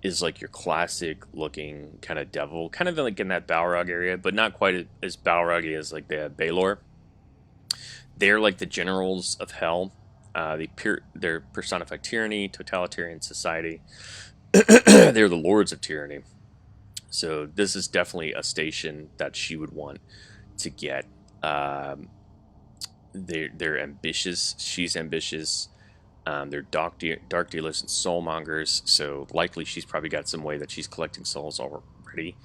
is like your classic looking kind of devil, kind of like in that Balrog area, but not quite as Balroggy as like the Baelor. They're like the generals of hell. They're personified tyranny, totalitarian society. They're the lords of tyranny. So this is definitely a station that she would want to get. They're ambitious. She's ambitious. They're dark dealers and soulmongers. So likely she's probably got some way that she's collecting souls already.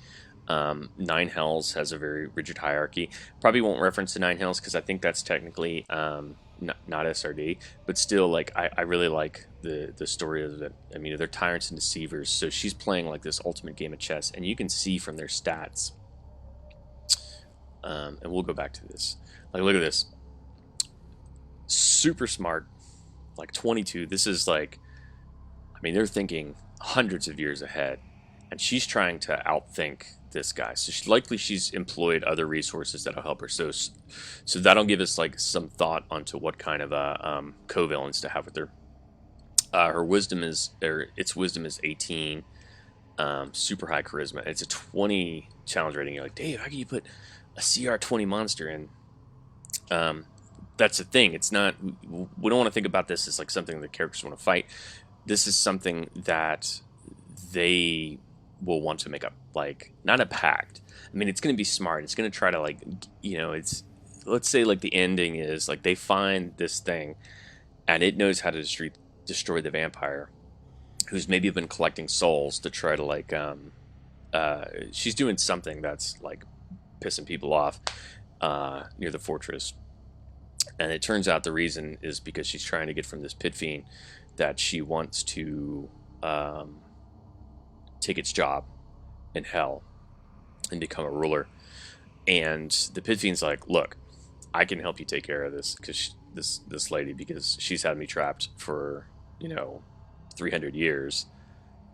Nine Hells has a very rigid hierarchy. Probably won't reference the Nine Hells because I think that's technically not SRD, but still, like I really like the story of it. I mean, they're tyrants and deceivers, so she's playing like this ultimate game of chess, and you can see from their stats. And we'll go back to this. Like, look at this. Super smart, like 22. This is like, I mean, they're thinking hundreds of years ahead, and she's trying to outthink this guy. So she's employed other resources that'll help her. So that'll give us like some thought onto what kind of covalence to have with her. Her wisdom is 18. Super high charisma. It's a 20 challenge rating. You're like, Dave, how can you put a CR 20 monster in? That's the thing. It's not. We don't want to think about this as like something the characters want to fight. This is something that they will want to make up, like, not a pact. I mean, it's going to be smart. It's going to try to, like, it's, let's say, like, the ending is, like, they find this thing, and it knows how to destroy the vampire, who's maybe been collecting souls to try to, like, she's doing something that's, like, pissing people off near the fortress. And it turns out the reason is because she's trying to get from this Pit Fiend that she wants to take its job in hell and become a ruler. And the Pit Fiend's like, look, I can help you take care of this, because this lady, because she's had me trapped for 300 years,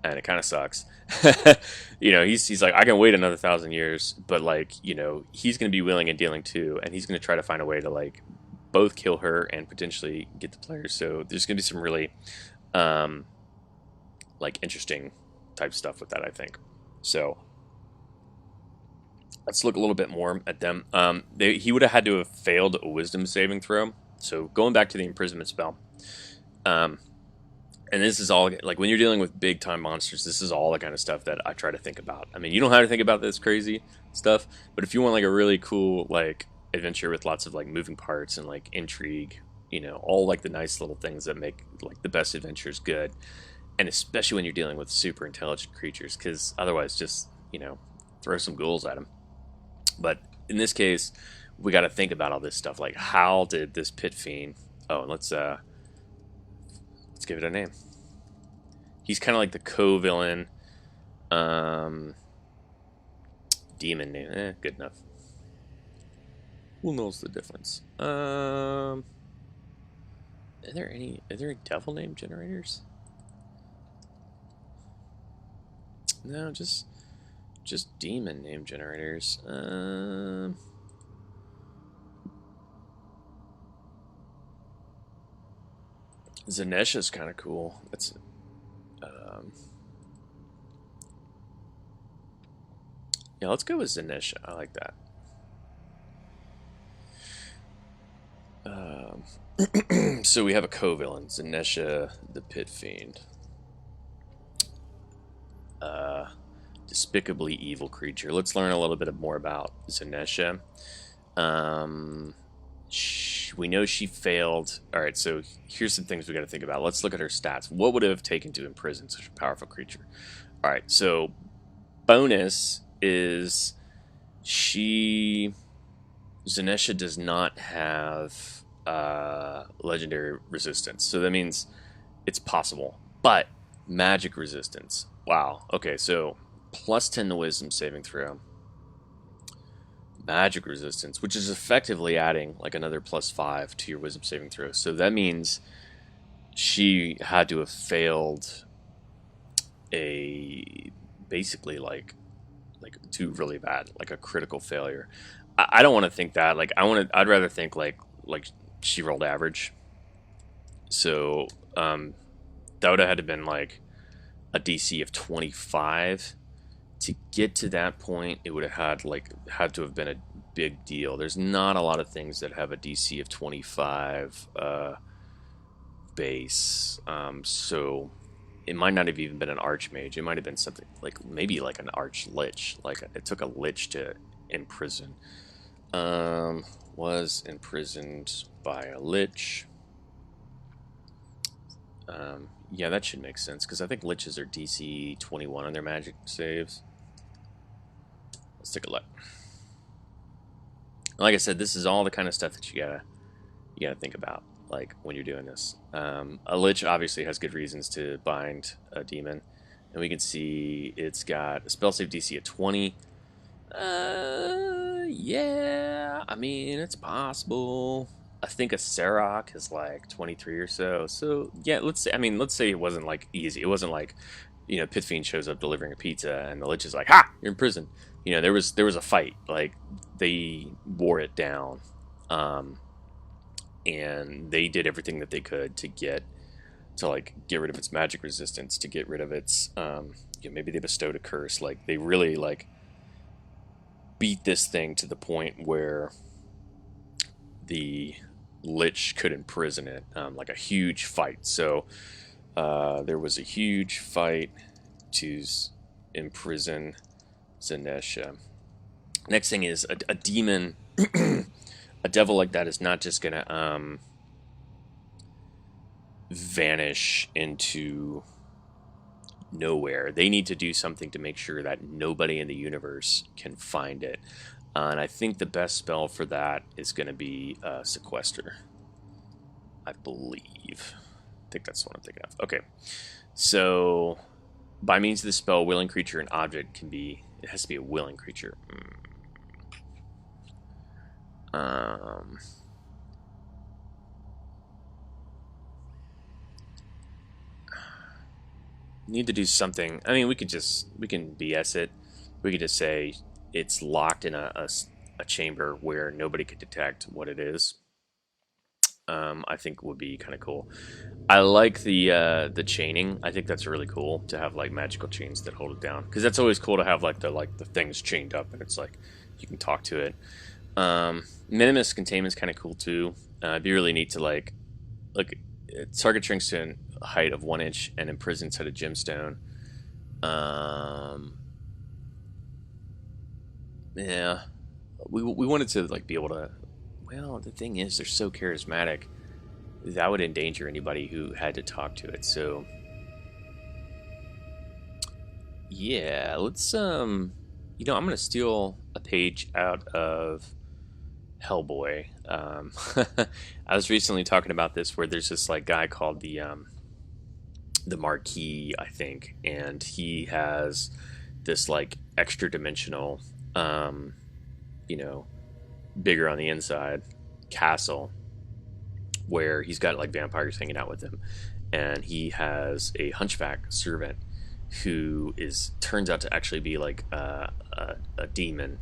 and it kind of sucks. He's like, I can wait another 1,000 years, but like, he's going to be willing and dealing too, and he's going to try to find a way to like both kill her and potentially get the players. So there's going to be some really like interesting type stuff with that, I think. So let's look a little bit more at them. He would have had to have failed a wisdom saving throw. So going back to the imprisonment spell, And this is all like when you're dealing with big time monsters, this is all the kind of stuff that I try to think about. I mean, you don't have to think about this crazy stuff, but if you want like a really cool like adventure with lots of like moving parts and like intrigue, all like the nice little things that make like the best adventures good, and especially when you're dealing with super intelligent creatures, because otherwise, just throw some ghouls at them. But in this case, we got to think about all this stuff. Like, how did this pit fiend? Oh, let's give it a name. He's kind of like the co-villain. Demon name. Good enough. Who knows the difference? Are there any devil name generators? No, just demon name generators. Zanesha's kind of cool. That's yeah, let's go with Zanesha. I like that. So we have a co-villain, Zanesha the Pit Fiend. Despicably evil creature. Let's learn a little bit more about Zanesha. We know she failed. Alright, so here's some things we got to think about. Let's look at her stats. What would it have taken to imprison such a powerful creature? Alright, so bonus is Zanesha does not have legendary resistance. So that means it's possible. But magic resistance. Wow. Okay, so plus 10 to wisdom saving throw. Magic resistance, which is effectively adding like another plus 5 to your wisdom saving throw. So that means she had to have failed basically like two really bad, like a critical failure. I don't want to think that. Like I'd rather think like she rolled average. So that would have had to been like a DC of 25. To get to that point, it would have had to have been a big deal. There's not a lot of things that have a DC of 25 base. So it might not have even been an archmage. It might have been something like maybe like an arch lich. Like it took a lich to imprison. Was imprisoned by a lich. Yeah, that should make sense because I think liches are DC 21 on their magic saves. Let's take a look. Like I said, this is all the kind of stuff that you gotta think about, like when you're doing this. A lich obviously has good reasons to bind a demon, and we can see it's got a spell save DC of 20. Yeah, I mean it's possible. I think a Serok is like 23 or so. So yeah, let's say it wasn't like easy. It wasn't like, Pit Fiend shows up delivering a pizza and the Lich is like, "Ha, you're in prison." There was a fight. Like they wore it down, and they did everything that they could to get rid of its magic resistance, to get rid of its maybe they bestowed a curse. Like they really beat this thing to the point where the Lich could imprison it, like a huge fight. So there was a huge fight to imprison Zanesha. Next thing is a demon, a devil like that is not just gonna vanish into nowhere. They need to do something to make sure that nobody in the universe can find it. And I think the best spell for that is going to be Sequester. I believe. I think that's what I'm thinking of. Okay. So, by means of the spell, willing creature and object it has to be a willing creature. Need to do something. I mean, we can BS it. We could just say it's locked in a chamber where nobody could detect what it is. I think would be kind of cool. I like the chaining. I think that's really cool to have like magical chains that hold it down, because that's always cool to have like the things chained up and it's like you can talk to it. Minimus containment's kind of cool too. It'd be really neat to like target shrinks to a height of 1 inch and imprisons at a gemstone. Yeah, we wanted to like be able to. Well, the thing is, they're so charismatic that would endanger anybody who had to talk to it. So yeah, let's you know, I'm gonna steal a page out of Hellboy. I was recently talking about this where there's this like guy called the Marquis, I think, and he has this like extra dimensional, um, you know, bigger on the inside castle where he's got like vampires hanging out with him, and he has a hunchback servant who is turns out to actually be like a demon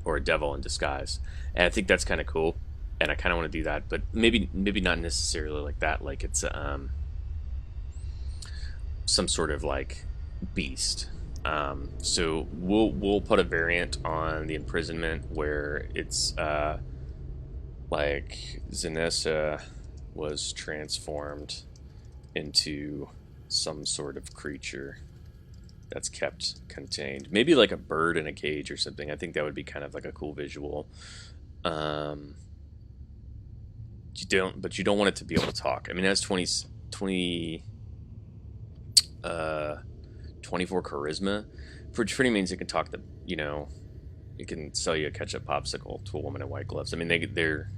or a devil in disguise, and I think that's kind of cool, and I kind of want to do that, but maybe not necessarily like that, like it's some sort of like beast. So we'll put a variant on the imprisonment where it's like Zanessa was transformed into some sort of creature that's kept contained. Maybe like a bird in a cage or something. I think that would be kind of like a cool visual. Um, but you don't want it to be able to talk. I mean, it has 20 uh, 24 charisma, which pretty means it can talk the, you know, it can sell you a ketchup popsicle to a woman in white gloves. I mean, they're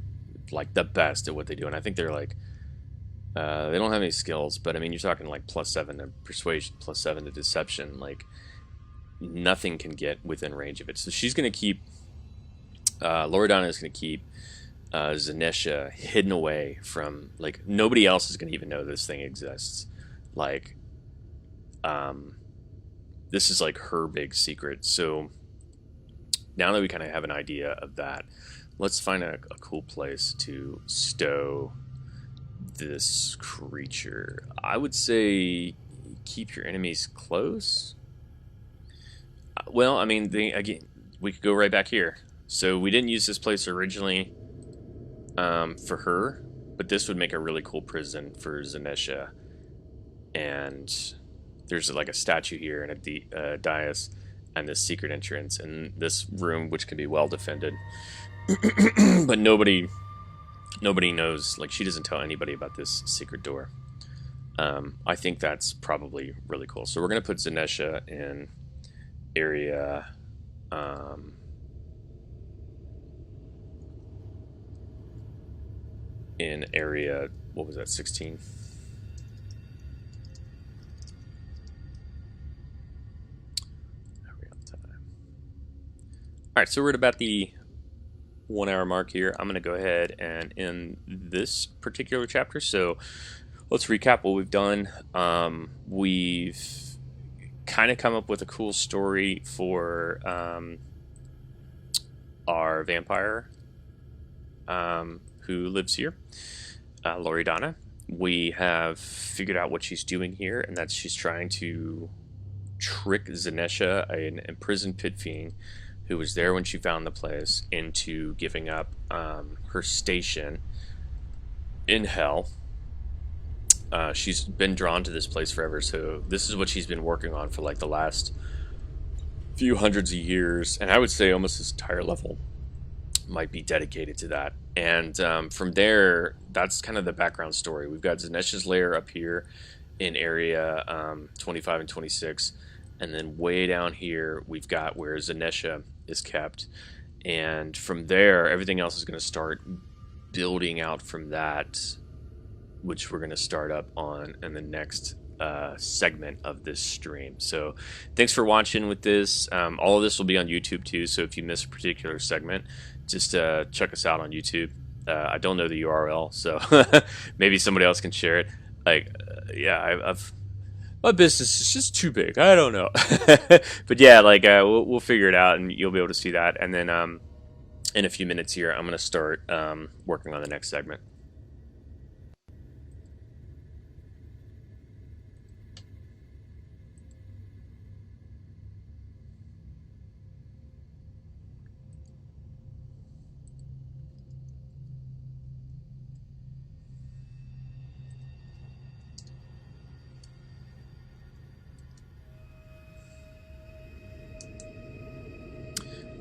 like the best at what they do, and I think they're like they don't have any skills, but I mean, you're talking like +7 to persuasion, +7 to deception. Like nothing can get within range of it. So she's gonna keep Loredana is gonna keep Zanesha hidden away from like nobody else is gonna even know this thing exists. Like, this is like her big secret. So now that we kind of have an idea of that, let's find a cool place to stow this creature. I would say keep your enemies close. Well, I mean, again, we could go right back here. So we didn't use this place originally for her, but this would make a really cool prison for Zanesha. And there's like a statue here and a dais and this secret entrance and this room, which can be well defended. But nobody knows. Like, she doesn't tell anybody about this secret door. I think that's probably really cool. So we're gonna put Zanesha in area. In area, what was that? 16. All right, so we're at about the 1 hour mark here. I'm going to go ahead and end this particular chapter. So let's recap what we've done. We've kind of come up with a cool story for our vampire who lives here, Loredana. We have figured out what she's doing here, and that's she's trying to trick Zanesha, an imprisoned pit fiend who was there when she found the place, into giving up her station in hell. She's been drawn to this place forever, so this is what she's been working on for like the last few hundreds of years, and I would say almost this entire level might be dedicated to that. And from there, that's kind of the background story. We've got Zanesha's lair up here in area 25 and 26, and then way down here we've got where Zanesha is kept, and from there everything else is going to start building out from that, which we're going to start up on in the next segment of this stream. So thanks for watching with this. All of this will be on YouTube too, so if you miss a particular segment, just check us out on YouTube. I don't know the URL, so maybe somebody else can share it. Like, yeah, I've my business is just too big. I don't know. But yeah, like we'll figure it out, and you'll be able to see that. And then in a few minutes here, I'm going to start working on the next segment.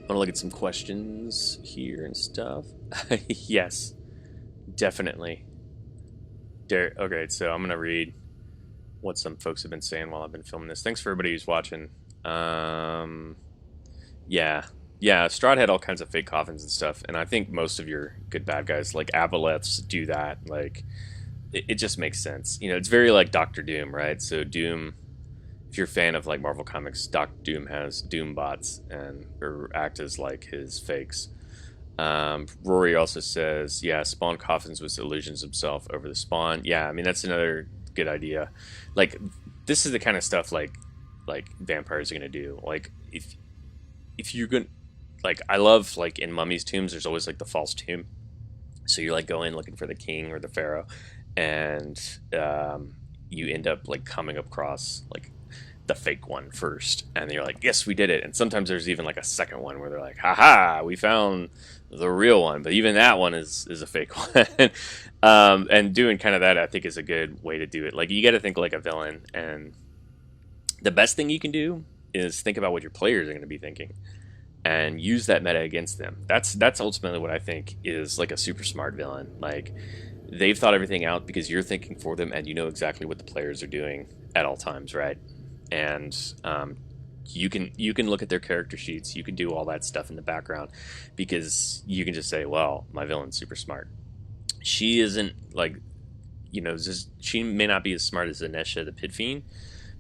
want to look at some questions here and stuff. Yes, definitely. Okay, so I'm gonna read what some folks have been saying while I've been filming this. Thanks for everybody who's watching. Yeah, Strahd had all kinds of fake coffins and stuff, and I think most of your good bad guys, like Aboleths, do that. Like, it just makes sense. You know, it's very like Doctor Doom, right? So Doom, if you're a fan of like Marvel Comics, Doctor Doom has Doom bots and or act as like his fakes. Rory also says, yeah, Spawn coffins with illusions himself over the Spawn. Yeah, I mean that's another good idea. Like, this is the kind of stuff like vampires are gonna do. Like, if you're gonna, like, I love like in mummies' tombs, there's always like the false tomb. So you're like going looking for the king or the pharaoh, and you end up like coming across like the fake one first, and you're like, yes, we did it. And sometimes there's even like a second one where they're like, haha, we found the real one, but even that one is a fake one. And doing kind of that, I think, is a good way to do it. Like, you got to think like a villain, and the best thing you can do is think about what your players are going to be thinking and use that meta against them. That's ultimately what I think is like a super smart villain. Like, they've thought everything out because you're thinking for them, and you know exactly what the players are doing at all times, right? And you can look at their character sheets, you can do all that stuff in the background, because you can just say, well, my villain's super smart. She isn't like, you know, she may not be as smart as Zanesha the Pit Fiend,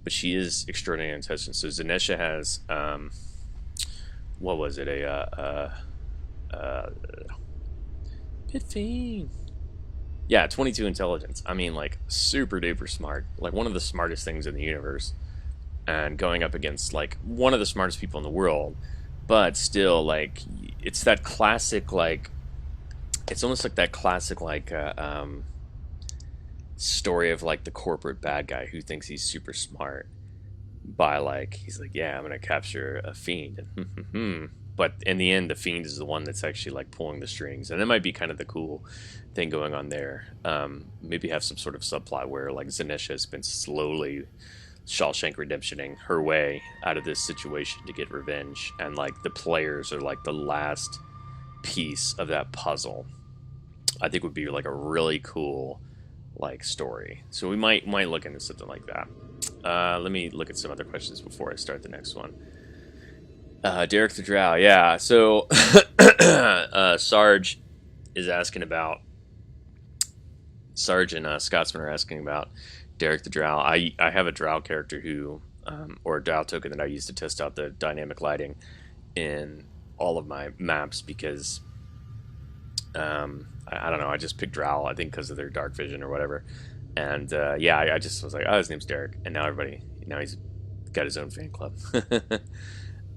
but she is extraordinarily intelligent. So Zanesha has what was it, Pit Fiend, yeah, 22 intelligence. I mean, like, super duper smart, like one of the smartest things in the universe, and going up against like one of the smartest people in the world, but still, like, it's that classic, like, it's almost like that classic, like, story of like the corporate bad guy who thinks he's super smart by, like, he's like, yeah, I'm gonna capture a fiend, but in the end the fiend is the one that's actually like pulling the strings. And that might be kind of the cool thing going on there. Maybe have some sort of subplot where like Zanesha has been slowly Shawshank Redemptioning her way out of this situation to get revenge, and like the players are like the last piece of that puzzle. I think would be like a really cool like story. So we might look into something like that. Let me look at some other questions before I start the next one. Derek the Drow, yeah. So Sarge is asking about, Sarge and Scotsman are asking about Derek the Drow. I have a Drow character who, or a Drow token that I use to test out the dynamic lighting in all of my maps, because I don't know, I just picked Drow, I think because of their dark vision or whatever. And yeah, I just was like, oh, his name's Derek, and now he's got his own fan club.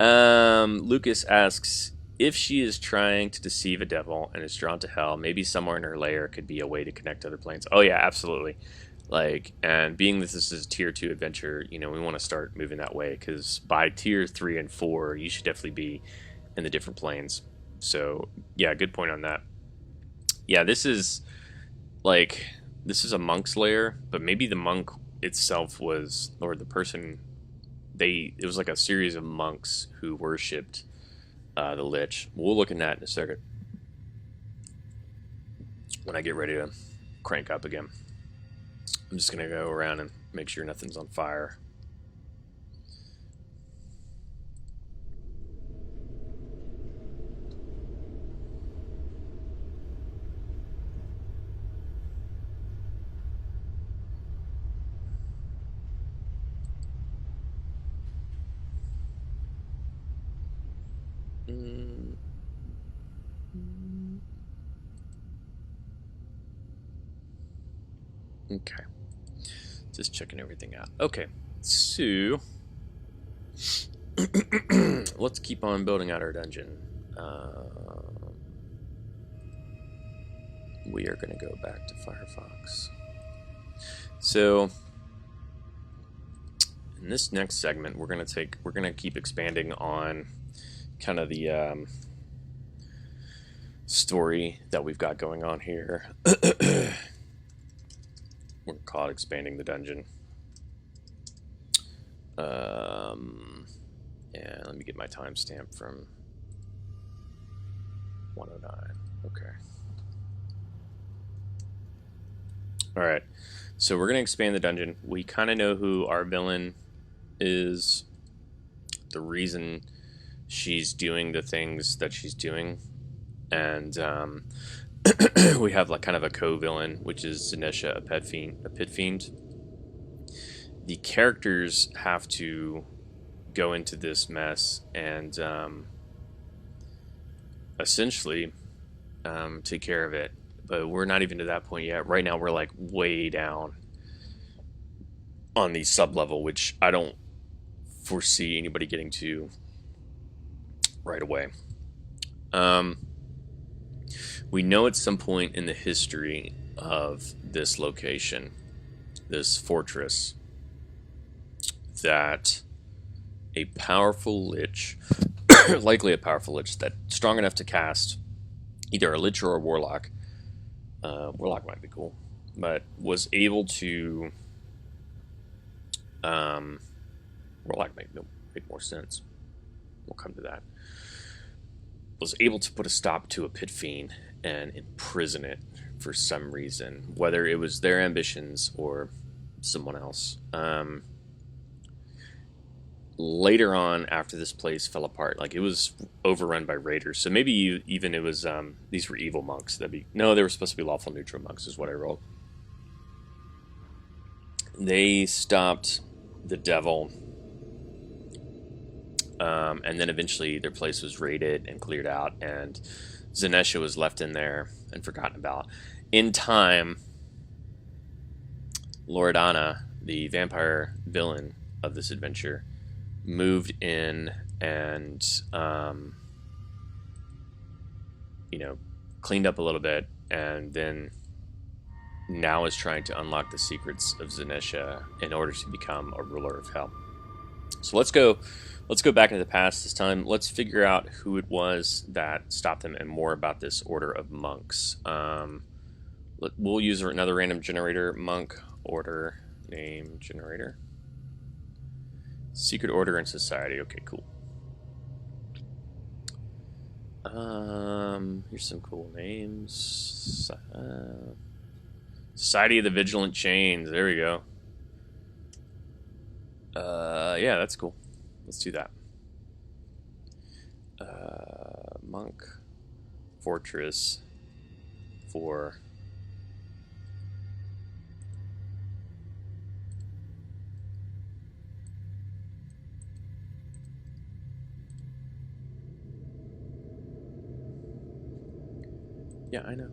Lucas asks, if she is trying to deceive a devil and is drawn to hell, maybe somewhere in her lair could be a way to connect to other planes. Oh yeah, absolutely. Like, and being that this is a tier 2 adventure, you know, we want to start moving that way, because by tier 3 and 4 you should definitely be in the different planes. So yeah, good point on that. Yeah, this is a monk's lair, but maybe the monk itself was, or the person, it was like a series of monks who worshipped the Lich. We'll look at that in a second when I get ready to crank up again. I'm just going to go around and make sure nothing's on fire. Okay. Just checking everything out. Okay. So let's keep on building out our dungeon. We are going to go back to Firefox. So in this next segment, we're going to keep expanding on kind of the story that we've got going on here. We're called expanding the dungeon. Yeah, let me get my timestamp from 109. Okay. Alright. So we're going to expand the dungeon. We kind of know who our villain is. The reason she's doing the things that she's doing. And we have like kind of a co-villain, which is Zanisha, a pit fiend. The characters have to go into this mess and essentially take care of it. But we're not even to that point yet. Right now we're like way down on the sub-level, which I don't foresee anybody getting to right away. We know at some point in the history of this location, this fortress, that a powerful lich, likely a powerful lich, that's strong enough to cast either a lich or a warlock, warlock might be cool, but was able to, warlock might make more sense, we'll come to that, was able to put a stop to a pit fiend and imprison it for some reason, whether it was their ambitions or someone else. Later on, after this place fell apart, like it was overrun by raiders, so maybe even it was these were evil monks. No, they were supposed to be lawful neutral monks, is what I rolled. They stopped the devil, and then eventually their place was raided and cleared out, and Zanisha was left in there and forgotten about. In time, Loredana, the vampire villain of this adventure, moved in and cleaned up a little bit, and then now is trying to unlock the secrets of Zanisha in order to become a ruler of hell. So let's go back into the past this time. Let's figure out who it was that stopped them and more about this order of monks. We'll use another random generator. Monk order name generator. Secret order and society. Okay, cool. Here's some cool names. Society of the Vigilant Chains. There we go. Yeah, that's cool. Let's do that. Monk Fortress for yeah, I know.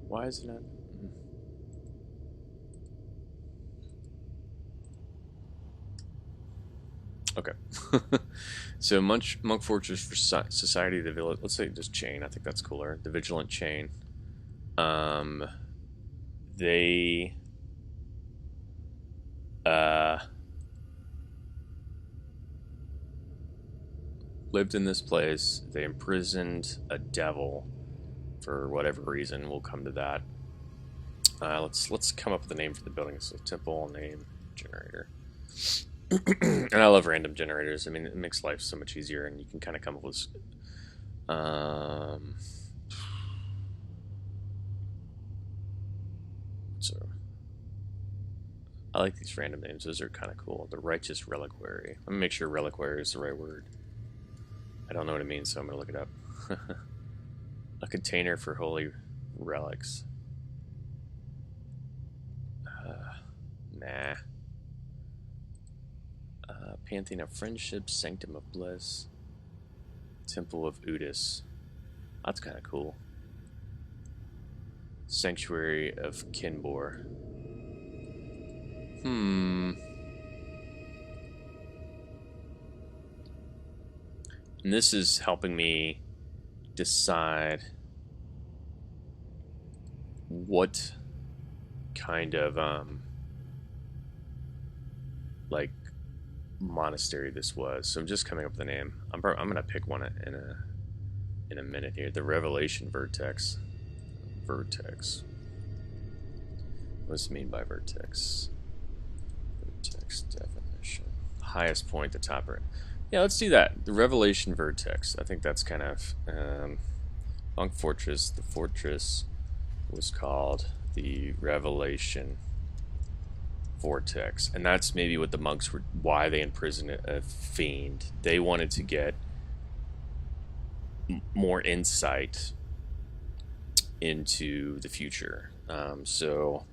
Why is it not? Okay. So Monk Fortress for Society of the Village. Let's say just chain. I think that's cooler. The Vigilant Chain. They lived in this place. They imprisoned a devil for whatever reason. We'll come to that. Let's come up with a name for the building. So temple name generator. And I love random generators. I mean, it makes life so much easier, and you can kind of come up with so I like these random names. Those are kind of cool. The Righteous Reliquary. Let me make sure reliquary is the right word. I don't know what it means, so I'm gonna look it up. A container for holy relics. Nah. Pantheon of Friendship, Sanctum of Bliss, Temple of Udis. That's kind of cool. Sanctuary of Kinbor. And this is helping me decide what kind of like monastery this was. So I'm just coming up with a name. I'm gonna pick one in a minute here. The Revelation Vertex. Vertex. What does it mean by vertex? Vertex definition. Highest point, the top right. Yeah, let's do that. The Revelation Vertex. I think that's kind of. Monk Fortress. The fortress was called the Revelation Vortex, and that's maybe what the monks were, why they imprisoned a fiend. They wanted to get more insight into the future, so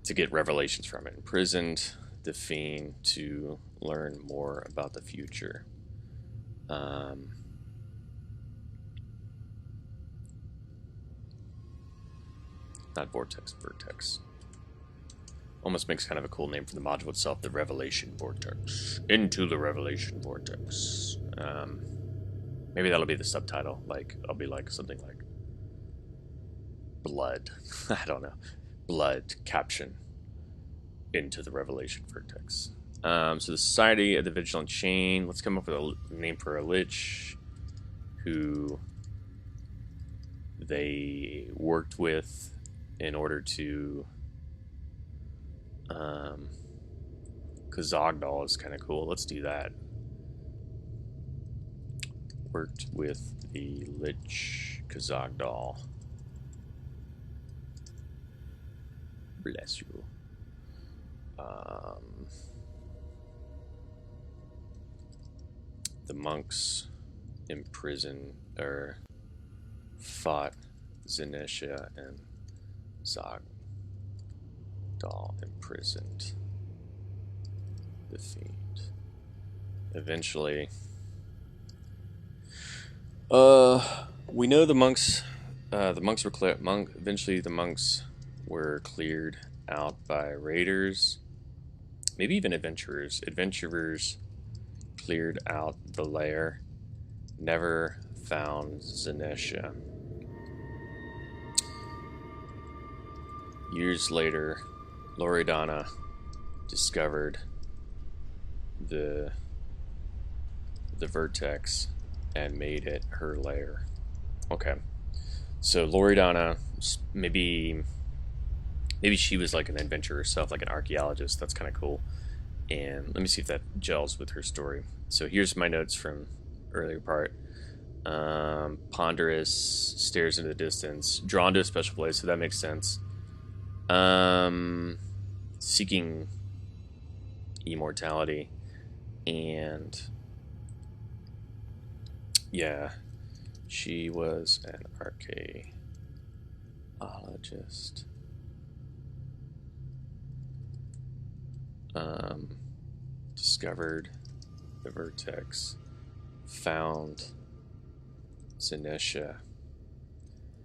to get revelations from it. Imprisoned the fiend to learn more about the future. Not vortex, vertex. Almost makes kind of a cool name for the module itself, the Revelation Vortex. Into the Revelation Vortex. Maybe that'll be the subtitle. Like, I'll be like something like Blood. I don't know. Blood caption. Into the Revelation Vortex. So the Society of the Vigilant Chain. Let's come up with a name for a lich who they worked with in order to Kazagdal is kind of cool. Let's do that. Worked with the Lich Kazagdal. Bless you. The monks imprisoned or fought Zenesha and Zagdal imprisoned the fiend. Eventually, we know the monks were clear. Eventually, the monks were cleared out by raiders, maybe even adventurers. Adventurers cleared out the LAIR, never found Zenesha. Years later, Loredana discovered the vertex and made it her lair. Okay, so Loredana, maybe she was like an adventurer herself, like an archaeologist. That's kind of cool. And let me see if that gels with her story. So here's my notes from earlier part. Ponderous, stares into the distance, drawn to a special place, so that makes sense. Seeking immortality, and yeah, she was an archaeologist. Discovered the vertex, found Zenesha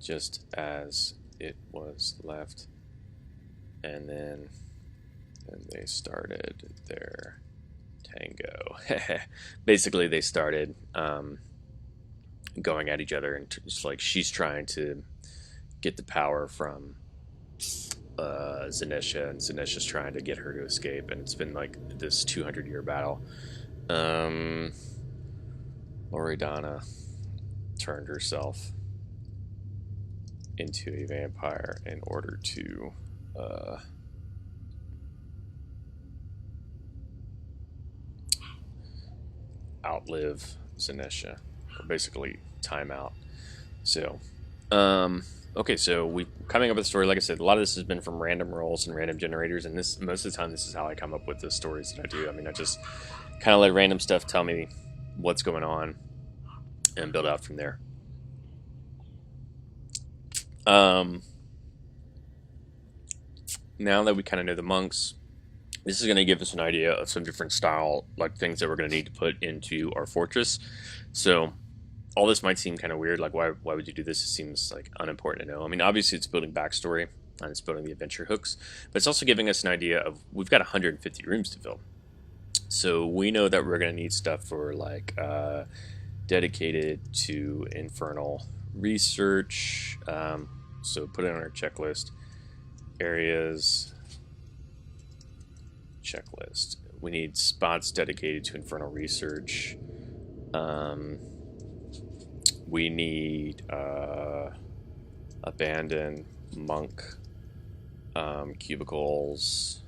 just as it was left, and then they started their tango. Basically, they started going at each other, and just like she's trying to get the power from Zenesha, and Zenesha's trying to get her to escape, and it's been like this 200-year battle. Loredana turned herself into a vampire in order to outlive Zenesha, or basically time out. So okay, so we coming up with a story. Like I said, a lot of this has been from random rolls and random generators, and this most of the time this is how I come up with the stories that I do. I mean, I just kind of let random stuff tell me what's going on and build out from there. Now that we kind of know the monks, this is going to give us an idea of some different style, like things that we're going to need to put into our fortress. So all this might seem kind of weird, like why would you do this? It seems like unimportant to know. I mean, obviously it's building backstory and it's building the adventure hooks, but it's also giving us an idea of, we've got 150 rooms to fill. So we know that we're going to need stuff for like dedicated to infernal research. So put it on our checklist. Areas checklist. We need spots dedicated to infernal research. We need abandoned monk cubicles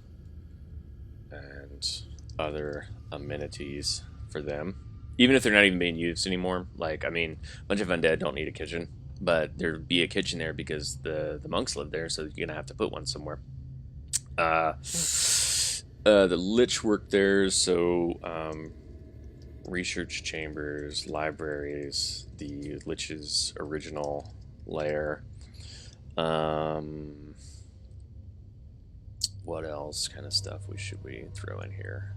and other amenities for them, even if they're not even being used anymore. Like, I mean, a bunch of undead don't need a kitchen, but there'd be a kitchen there because the monks live there, so you're gonna have to put one somewhere. Uh, the lich work there, so research chambers, libraries, the lich's original lair. What else kind of stuff should we throw in here?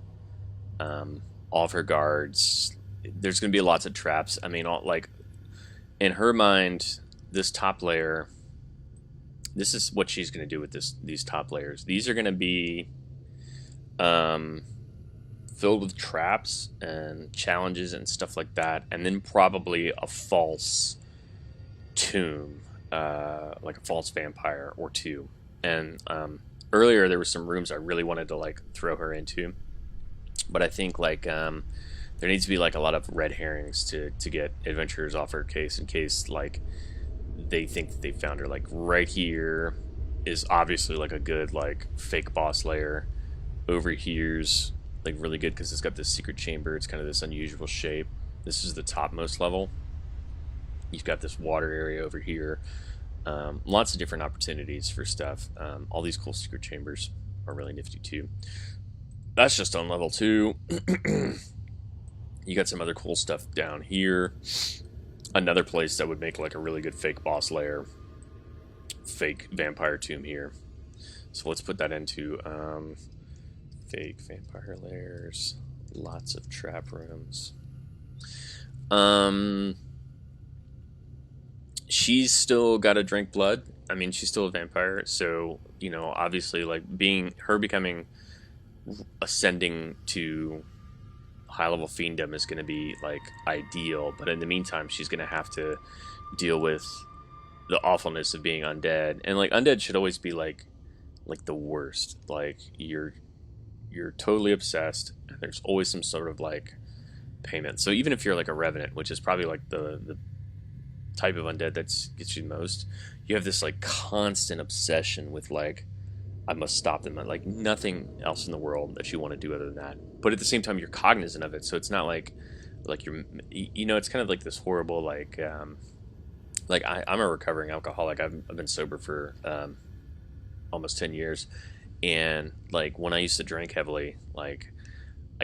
All of her guards. There's going to be lots of traps. I mean, like in her mind, this top layer. This is what she's going to do with these top layers. These are going to be filled with traps and challenges and stuff like that, and then probably a false tomb, like a false vampire or two. And earlier there were some rooms I really wanted to like throw her into, but I think like there needs to be like a lot of red herrings to get adventurers off her case, in case like they think that they found her. Like right here is obviously like a good like fake boss layer. Over here's like really good because it's got this secret chamber. It's kind of this unusual shape. This is the topmost level. You've got this water area over here. Lots of different opportunities for stuff. All these cool secret chambers are really nifty too. That's just on level 2. You got some other cool stuff down here. Another place that would make like a really good fake boss lair, fake vampire tomb here. So let's put that into fake vampire lairs. Lots of trap rooms. She's still got to drink blood. I mean, she's still a vampire, so you know, obviously, like becoming ascending to high level fienddom is going to be like ideal. But in the meantime, she's going to have to deal with the awfulness of being undead, and like undead should always be like the worst. Like you're totally obsessed, and there's always some sort of like payment. So even if you're like a revenant, which is probably like the type of undead that gets you most, you have this like constant obsession with like, I must stop them. Like nothing else in the world that you want to do other than that. But at the same time, you're cognizant of it, so it's not like you're, you know, it's kind of like this horrible like I'm a recovering alcoholic. I've been sober for almost 10 years, and like when I used to drink heavily, like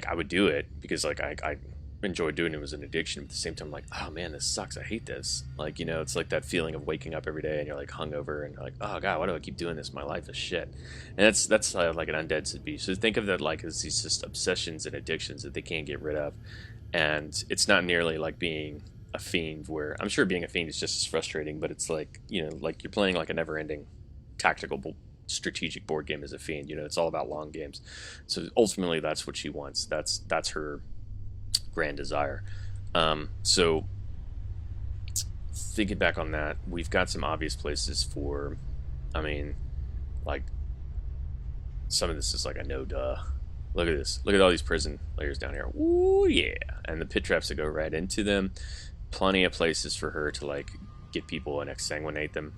I would do it because like I enjoyed doing it. It was an addiction, but at the same time, I'm like, oh man, this sucks. I hate this. Like, you know, it's like that feeling of waking up every day and you're like hungover and you're like, oh god, why do I keep doing this? My life is shit. And that's like an undead should be. So think of that like as these just obsessions and addictions that they can't get rid of. And it's not nearly like being a fiend, where I'm sure being a fiend is just as frustrating, but it's like, you know, like you're playing like a never-ending tactical strategic board game as a fiend. You know, it's all about long games. So ultimately, that's what she wants. That's her grand desire. So thinking back on that, we've got some obvious places for, I mean, like some of this is like a no duh. Look at this. Look at all these prison layers down here. Ooh yeah. And the pit traps that go right into them. Plenty of places for her to like get people and exsanguinate them.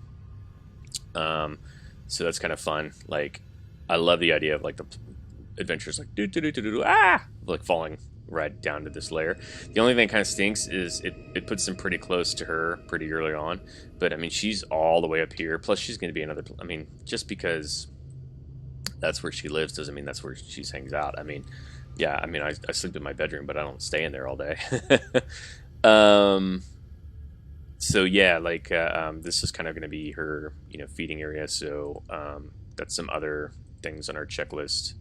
So that's kind of fun. Like I love the idea of like the adventures like like falling right down to this layer. The only thing that kind of stinks is it puts them pretty close to her pretty early on. But I mean, she's all the way up here. Plus, she's going to be another. I mean, just because that's where she lives doesn't mean that's where she hangs out. I mean, yeah. I mean, I sleep in my bedroom, but I don't stay in there all day. So yeah, like this is kind of going to be her, you know, feeding area. So that's some other things on our checklist.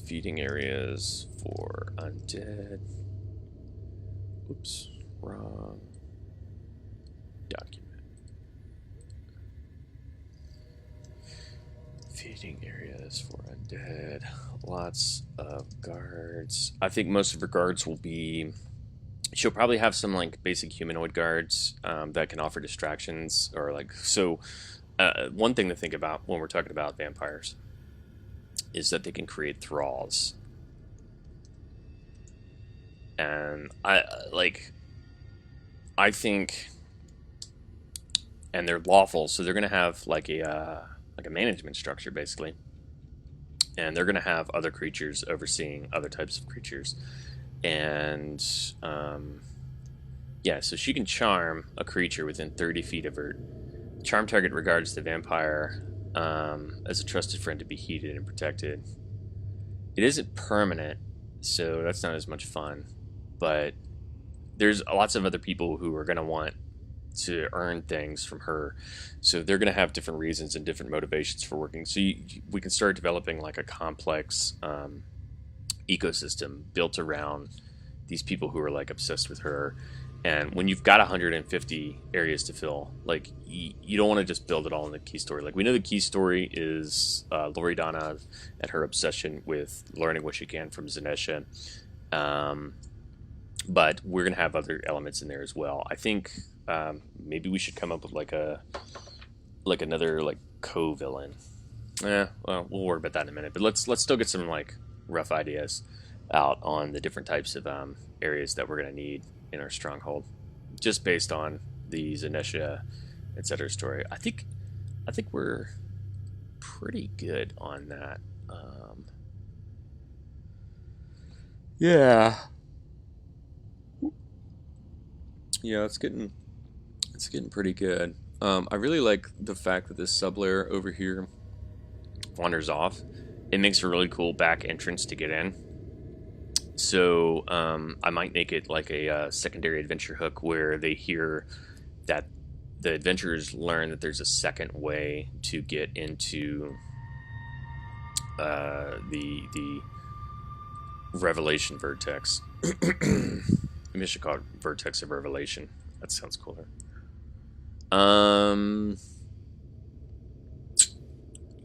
Feeding areas for undead. Oops, wrong document. Feeding areas for undead. Lots of guards. I think most of her guards will be. She'll probably have some like basic humanoid guards that can offer distractions or like so. One thing to think about when we're talking about vampires is that they can create thralls, and I think, and they're lawful, so they're gonna have like a management structure basically, and they're gonna have other creatures overseeing other types of creatures, and Yeah, so she can charm a creature within 30 feet of her. Charm target regards the vampire as a trusted friend to be heeded and protected. It isn't permanent, so that's not as much fun. But there's lots of other people who are going to want to earn things from her, so they're going to have different reasons and different motivations for working. So we can start developing like a complex ecosystem built around these people who are like obsessed with her. And when you've got 150 areas to fill, like you don't want to just build it all in the key story. Like we know the key story is Loredana and her obsession with learning what she can from Zanesha. But we're gonna have other elements in there as well. I think maybe we should come up with another like co-villain. Well, we'll worry about that in a minute. But let's still get some like rough ideas out on the different types of areas that we're gonna need in our stronghold, just based on the Zanesha, etc. story. I think we're pretty good on that. Yeah. Yeah, it's getting pretty good. I really like the fact that this sub-layer over here wanders off. It makes a really cool back entrance to get in. So I might make it like a secondary adventure hook where they hear that the adventurers learn that there's a second way to get into the Revelation Vertex. Maybe I should call it Vertex of Revelation. That sounds cooler.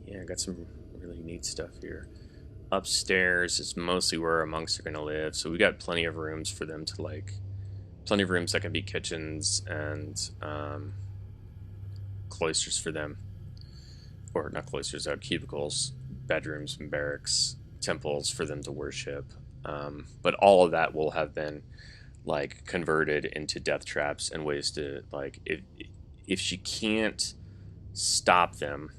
Yeah, I got some really neat stuff here. Upstairs is mostly where our monks are going to live, so we got plenty of rooms for them to like, plenty of rooms that can be kitchens and cloisters for them, or not cloisters, cubicles, bedrooms and barracks, temples for them to worship. But all of that will have been like converted into death traps and ways to like, if she can't stop them.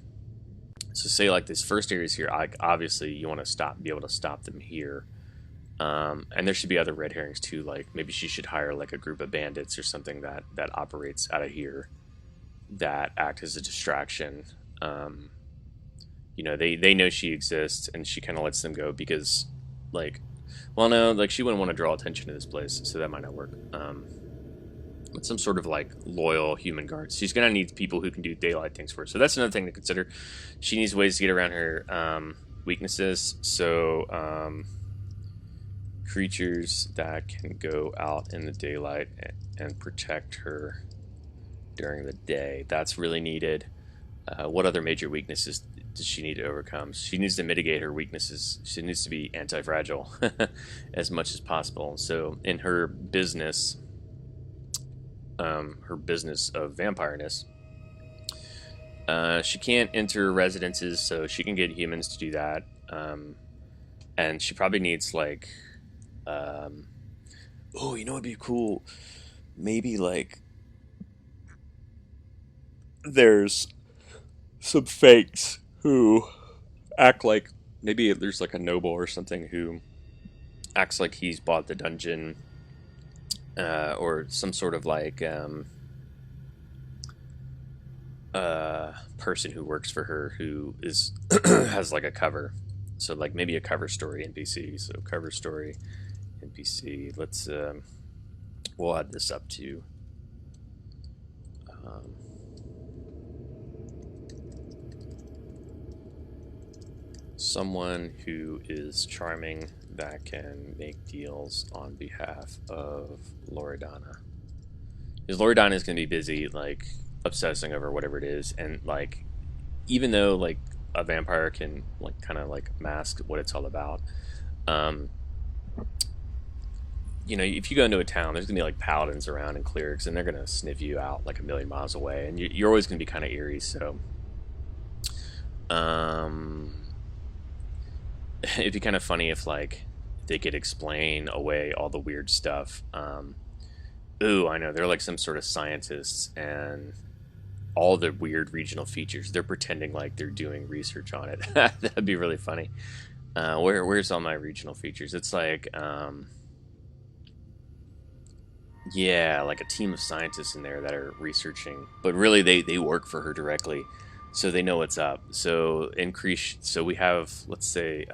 So say like this first area is here, obviously you want to be able to stop them here. And there should be other red herrings too, like maybe she should hire like a group of bandits or something that operates out of here that act as a distraction. They know she exists and she kind of lets them go because like, well, no, like she wouldn't want to draw attention to this place, so that might not work. But some sort of like loyal human guards. She's gonna need people who can do daylight things for her. So that's another thing to consider. She needs ways to get around her weaknesses. So creatures that can go out in the daylight and protect her during the day. That's really needed. What other major weaknesses does she need to overcome? She needs to mitigate her weaknesses. She needs to be anti-fragile as much as possible. So in her business of vampireness, she can't enter residences, so she can get humans to do that. And she probably needs like, it'd be cool. Maybe like there's some fakes who act like, maybe there's like a noble or something who acts like he's bought the dungeon, or some sort of like person who works for her who is has like a cover. So like maybe a cover story NPC. So cover story NPC. Let's we'll add this up to someone who is charming that can make deals on behalf of Loredana. Because Loredana is going to be busy, like, obsessing over whatever it is, and, like, even though, like, a vampire can, like, kind of, like, mask what it's all about, if you go into a town, there's going to be, like, paladins around and clerics, and they're going to sniff you out, like, a million miles away, and you're always going to be kind of eerie, so... it'd be kind of funny if like they could explain away all the weird stuff. I know, they're like some sort of scientists, and all the weird regional features, they're pretending like they're doing research on it. That'd be really funny. Where's all my regional features? It's like Yeah, like a team of scientists in there that are researching, but really they work for her directly, so they know what's up. So increase. So we have, let's say,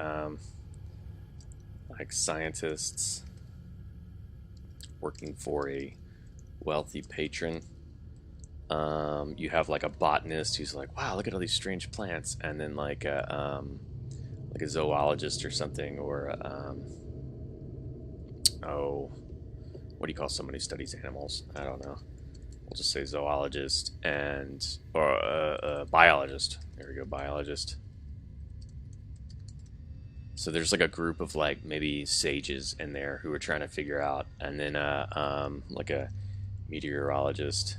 like scientists working for a wealthy patron. You have like a botanist who's like, wow, look at all these strange plants, and then like a zoologist or something, or oh, what do you call somebody who studies animals? I don't know. We'll just say zoologist and or biologist. There we go, biologist. So there's like a group of like maybe sages in there who are trying to figure out, and then like a meteorologist,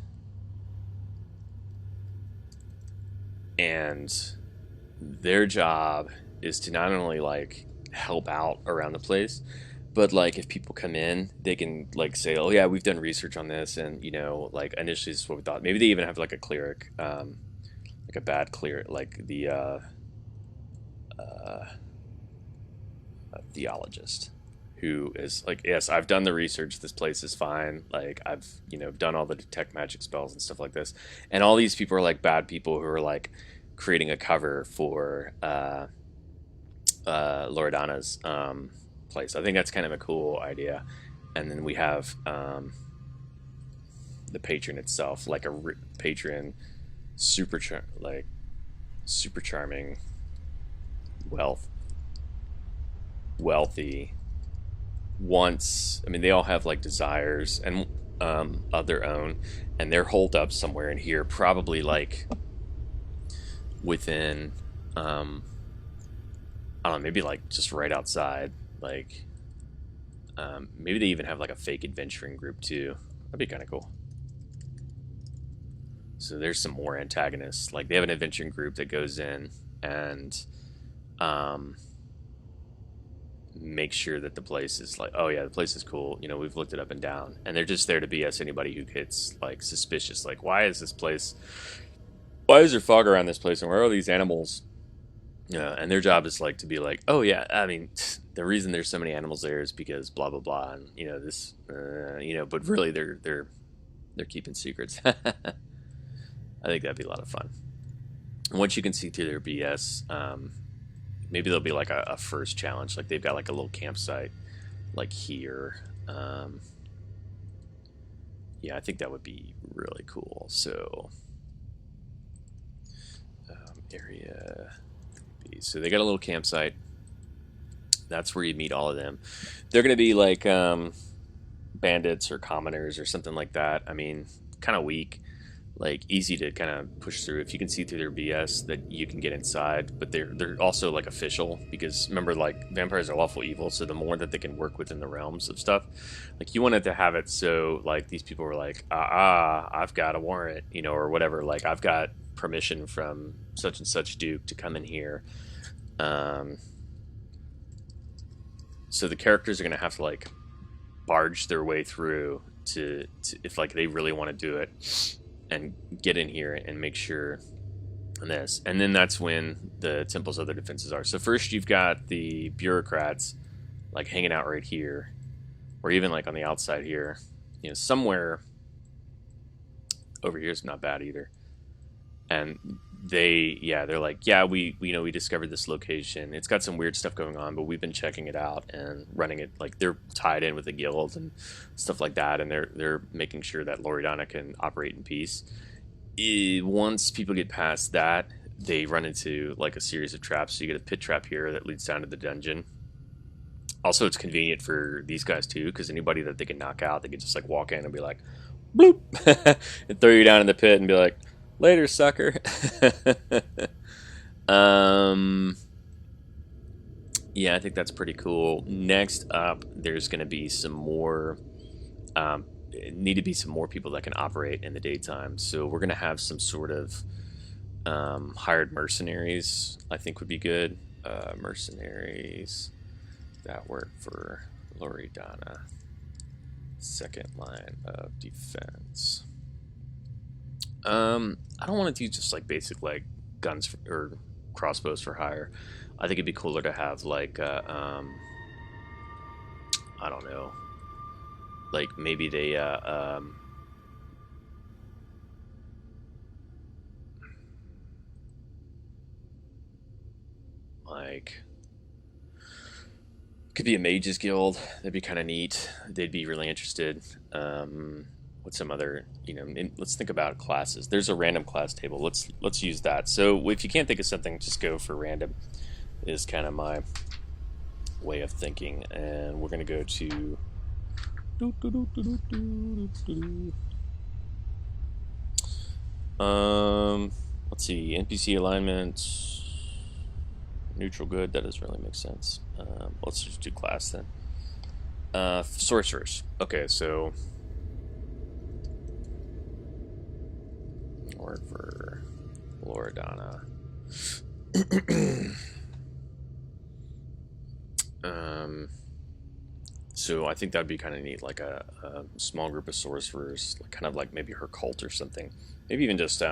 and their job is to not only like help out around the place, but like if people come in, they can like say, oh yeah, we've done research on this, and you know, like initially this is what we thought. Maybe they even have like a cleric, like a bad cleric, like the uh, a theologist, who is like, yes, I've done the research, this place is fine, like I've, you know, done all the detect magic spells and stuff like this. And all these people are like bad people who are like creating a cover for Loredana's place. I think that's kind of a cool idea. And then we have the patron itself, like a patron, like super charming, wealthy. Wants, I mean, they all have like desires and of their own, and they're holed up somewhere in here, probably like within I don't know, maybe like just right outside, like maybe they even have like a fake adventuring group too. That'd be kind of cool. So there's some more antagonists. Like they have an adventuring group that goes in and make sure that the place is like, oh yeah, the place is cool. You know, we've looked it up and down, and they're just there to BS anybody who gets like suspicious. Like, why is this place? Why is there fog around this place? And where are these animals? Yeah, and their job is like to be like, oh yeah, I mean, the reason there's so many animals there is because blah blah blah, and you know this, you know, but really they're keeping secrets. I think that'd be a lot of fun. And once you can see through their BS, maybe there'll be like a first challenge, like they've got like a little campsite, like here. Yeah, I think that would be really cool. So area. So they got a little campsite. That's where you meet all of them. They're going to be like bandits or commoners or something like that. I mean, kind of weak, like easy to kind of push through. If you can see through their BS, that you can get inside. But they're also like official, because remember, like vampires are lawful evil. So the more that they can work within the realms of stuff, like you wanted to have it so like these people were like, I've got a warrant, you know, or whatever. Like I've got permission from such and such duke to come in here. So the characters are going to have to like barge their way through to if like they really want to do it and get in here and make sure this. And then that's when the temple's other defenses are. So first you've got the bureaucrats like hanging out right here, or even like on the outside here, you know, somewhere over here is not bad either. And they're like, yeah, we know we discovered this location. It's got some weird stuff going on, but we've been checking it out and running it. Like they're tied in with the guild and stuff like that, and they're making sure that Loredana can operate in peace. Once people get past that, they run into like a series of traps. So you get a pit trap here that leads down to the dungeon. Also, it's convenient for these guys too, because anybody that they can knock out, they can just like walk in and be like, bloop, and throw you down in the pit and be like, later, sucker. Yeah, I think that's pretty cool. Next up, there's going to be some more. Need to be some more people that can operate in the daytime. So we're going to have some sort of hired mercenaries. I think would be good. Mercenaries that work for Loredana. Second line of defense. I don't want to do just like basic like guns or crossbows for hire. I think it'd be cooler to have like I don't know, like maybe they like could be a mages guild. That'd be kind of neat. They'd be really interested. What's some other, let's think about classes. There's a random class table. Let's use that. So if you can't think of something, just go for random is kind of my way of thinking. And we're going to go to let's see, NPC alignment, neutral good. That doesn't really make sense. Let's just do class then. Sorcerers. Okay, so word for Loredana. So I think that'd be kind of neat, like a small group of sorcerers, kind of like maybe her cult or something. Maybe even just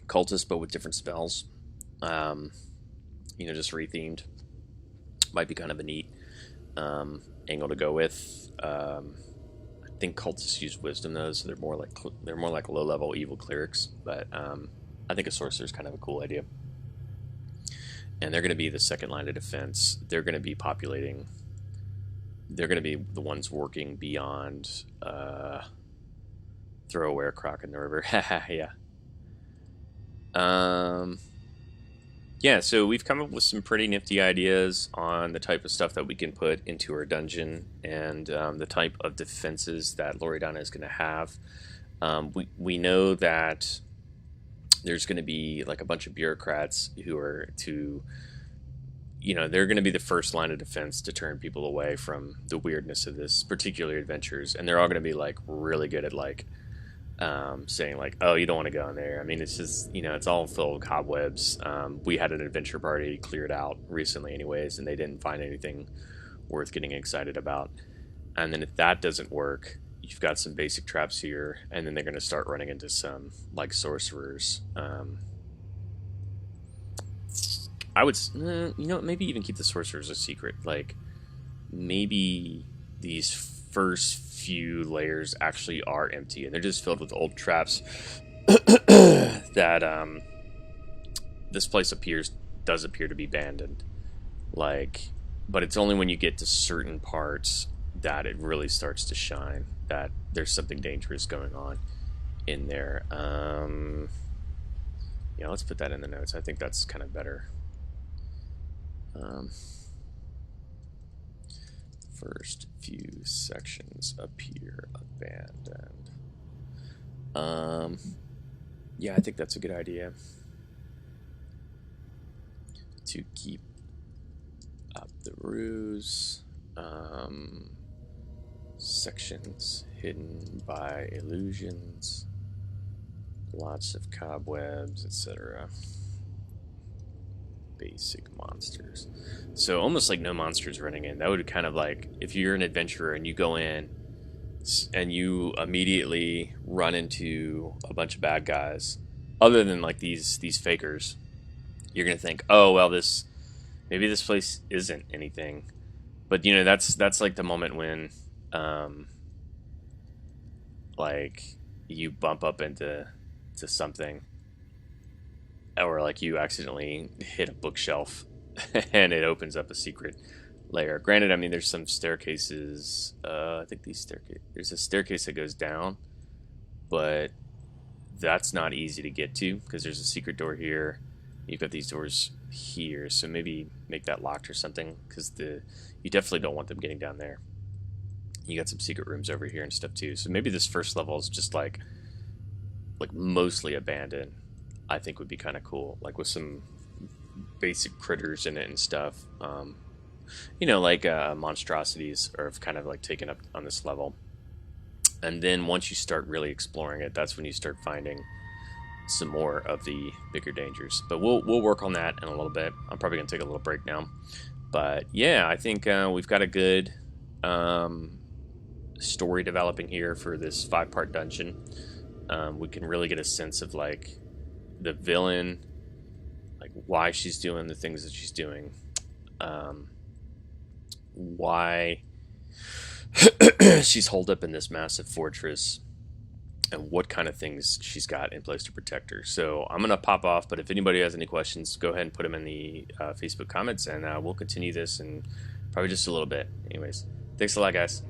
cultists, but with different spells. Just rethemed. Might be kind of a neat angle to go with. I think cultists use wisdom though, so they're more like low-level evil clerics. But I think a sorcerer is kind of a cool idea. And they're going to be the second line of defense. They're going to be populating. They're going to be the ones working beyond throw away a croc in the river. Yeah. Yeah, so we've come up with some pretty nifty ideas on the type of stuff that we can put into our dungeon and the type of defenses that Loredana is going to have. We know that there's going to be like a bunch of bureaucrats who are they're going to be the first line of defense to turn people away from the weirdness of this particular adventures, and they're all going to be like really good at like saying like, oh, you don't want to go in there. I mean, it's just, it's all full of cobwebs. We had an adventure party cleared out recently anyways, and they didn't find anything worth getting excited about. And then if that doesn't work, you've got some basic traps here, and then they're going to start running into some like sorcerers. I would, maybe even keep the sorcerers a secret. Like maybe these first few layers actually are empty and they're just filled with old traps that this place does appear to be abandoned, but it's only when you get to certain parts that it really starts to shine that there's something dangerous going on in there. Let's put that in the notes. I think that's kind of better. First few sections appear abandoned. Yeah, I think that's a good idea. To keep up the ruse. Sections hidden by illusions. Lots of cobwebs, etc. Basic monsters. So almost like no monsters running in. That would kind of like if you're an adventurer and you go in and you immediately run into a bunch of bad guys, other than like these fakers, you're gonna think, oh well, maybe this place isn't anything. But that's like the moment when like you bump up into something, or like you accidentally hit a bookshelf and it opens up a secret layer. Granted, I mean, there's some staircases. I think there's a staircase that goes down, but that's not easy to get to because there's a secret door here. You've got these doors here, so maybe make that locked or something because you definitely don't want them getting down there. You got some secret rooms over here and stuff too. So maybe this first level is just like mostly abandoned. I think would be kind of cool, like with some basic critters in it and stuff. Like monstrosities are kind of like taken up on this level. And then once you start really exploring it, that's when you start finding some more of the bigger dangers. But we'll work on that in a little bit. I'm probably gonna take a little break now. But yeah, I think we've got a good story developing here for this 5-part dungeon. We can really get a sense of like the villain, like why she's doing the things that she's doing, why she's holed up in this massive fortress and what kind of things she's got in place to protect her. So I'm gonna pop off, but if anybody has any questions, go ahead and put them in the Facebook comments, and we'll continue this in probably just a little bit. Anyways, thanks a lot, guys.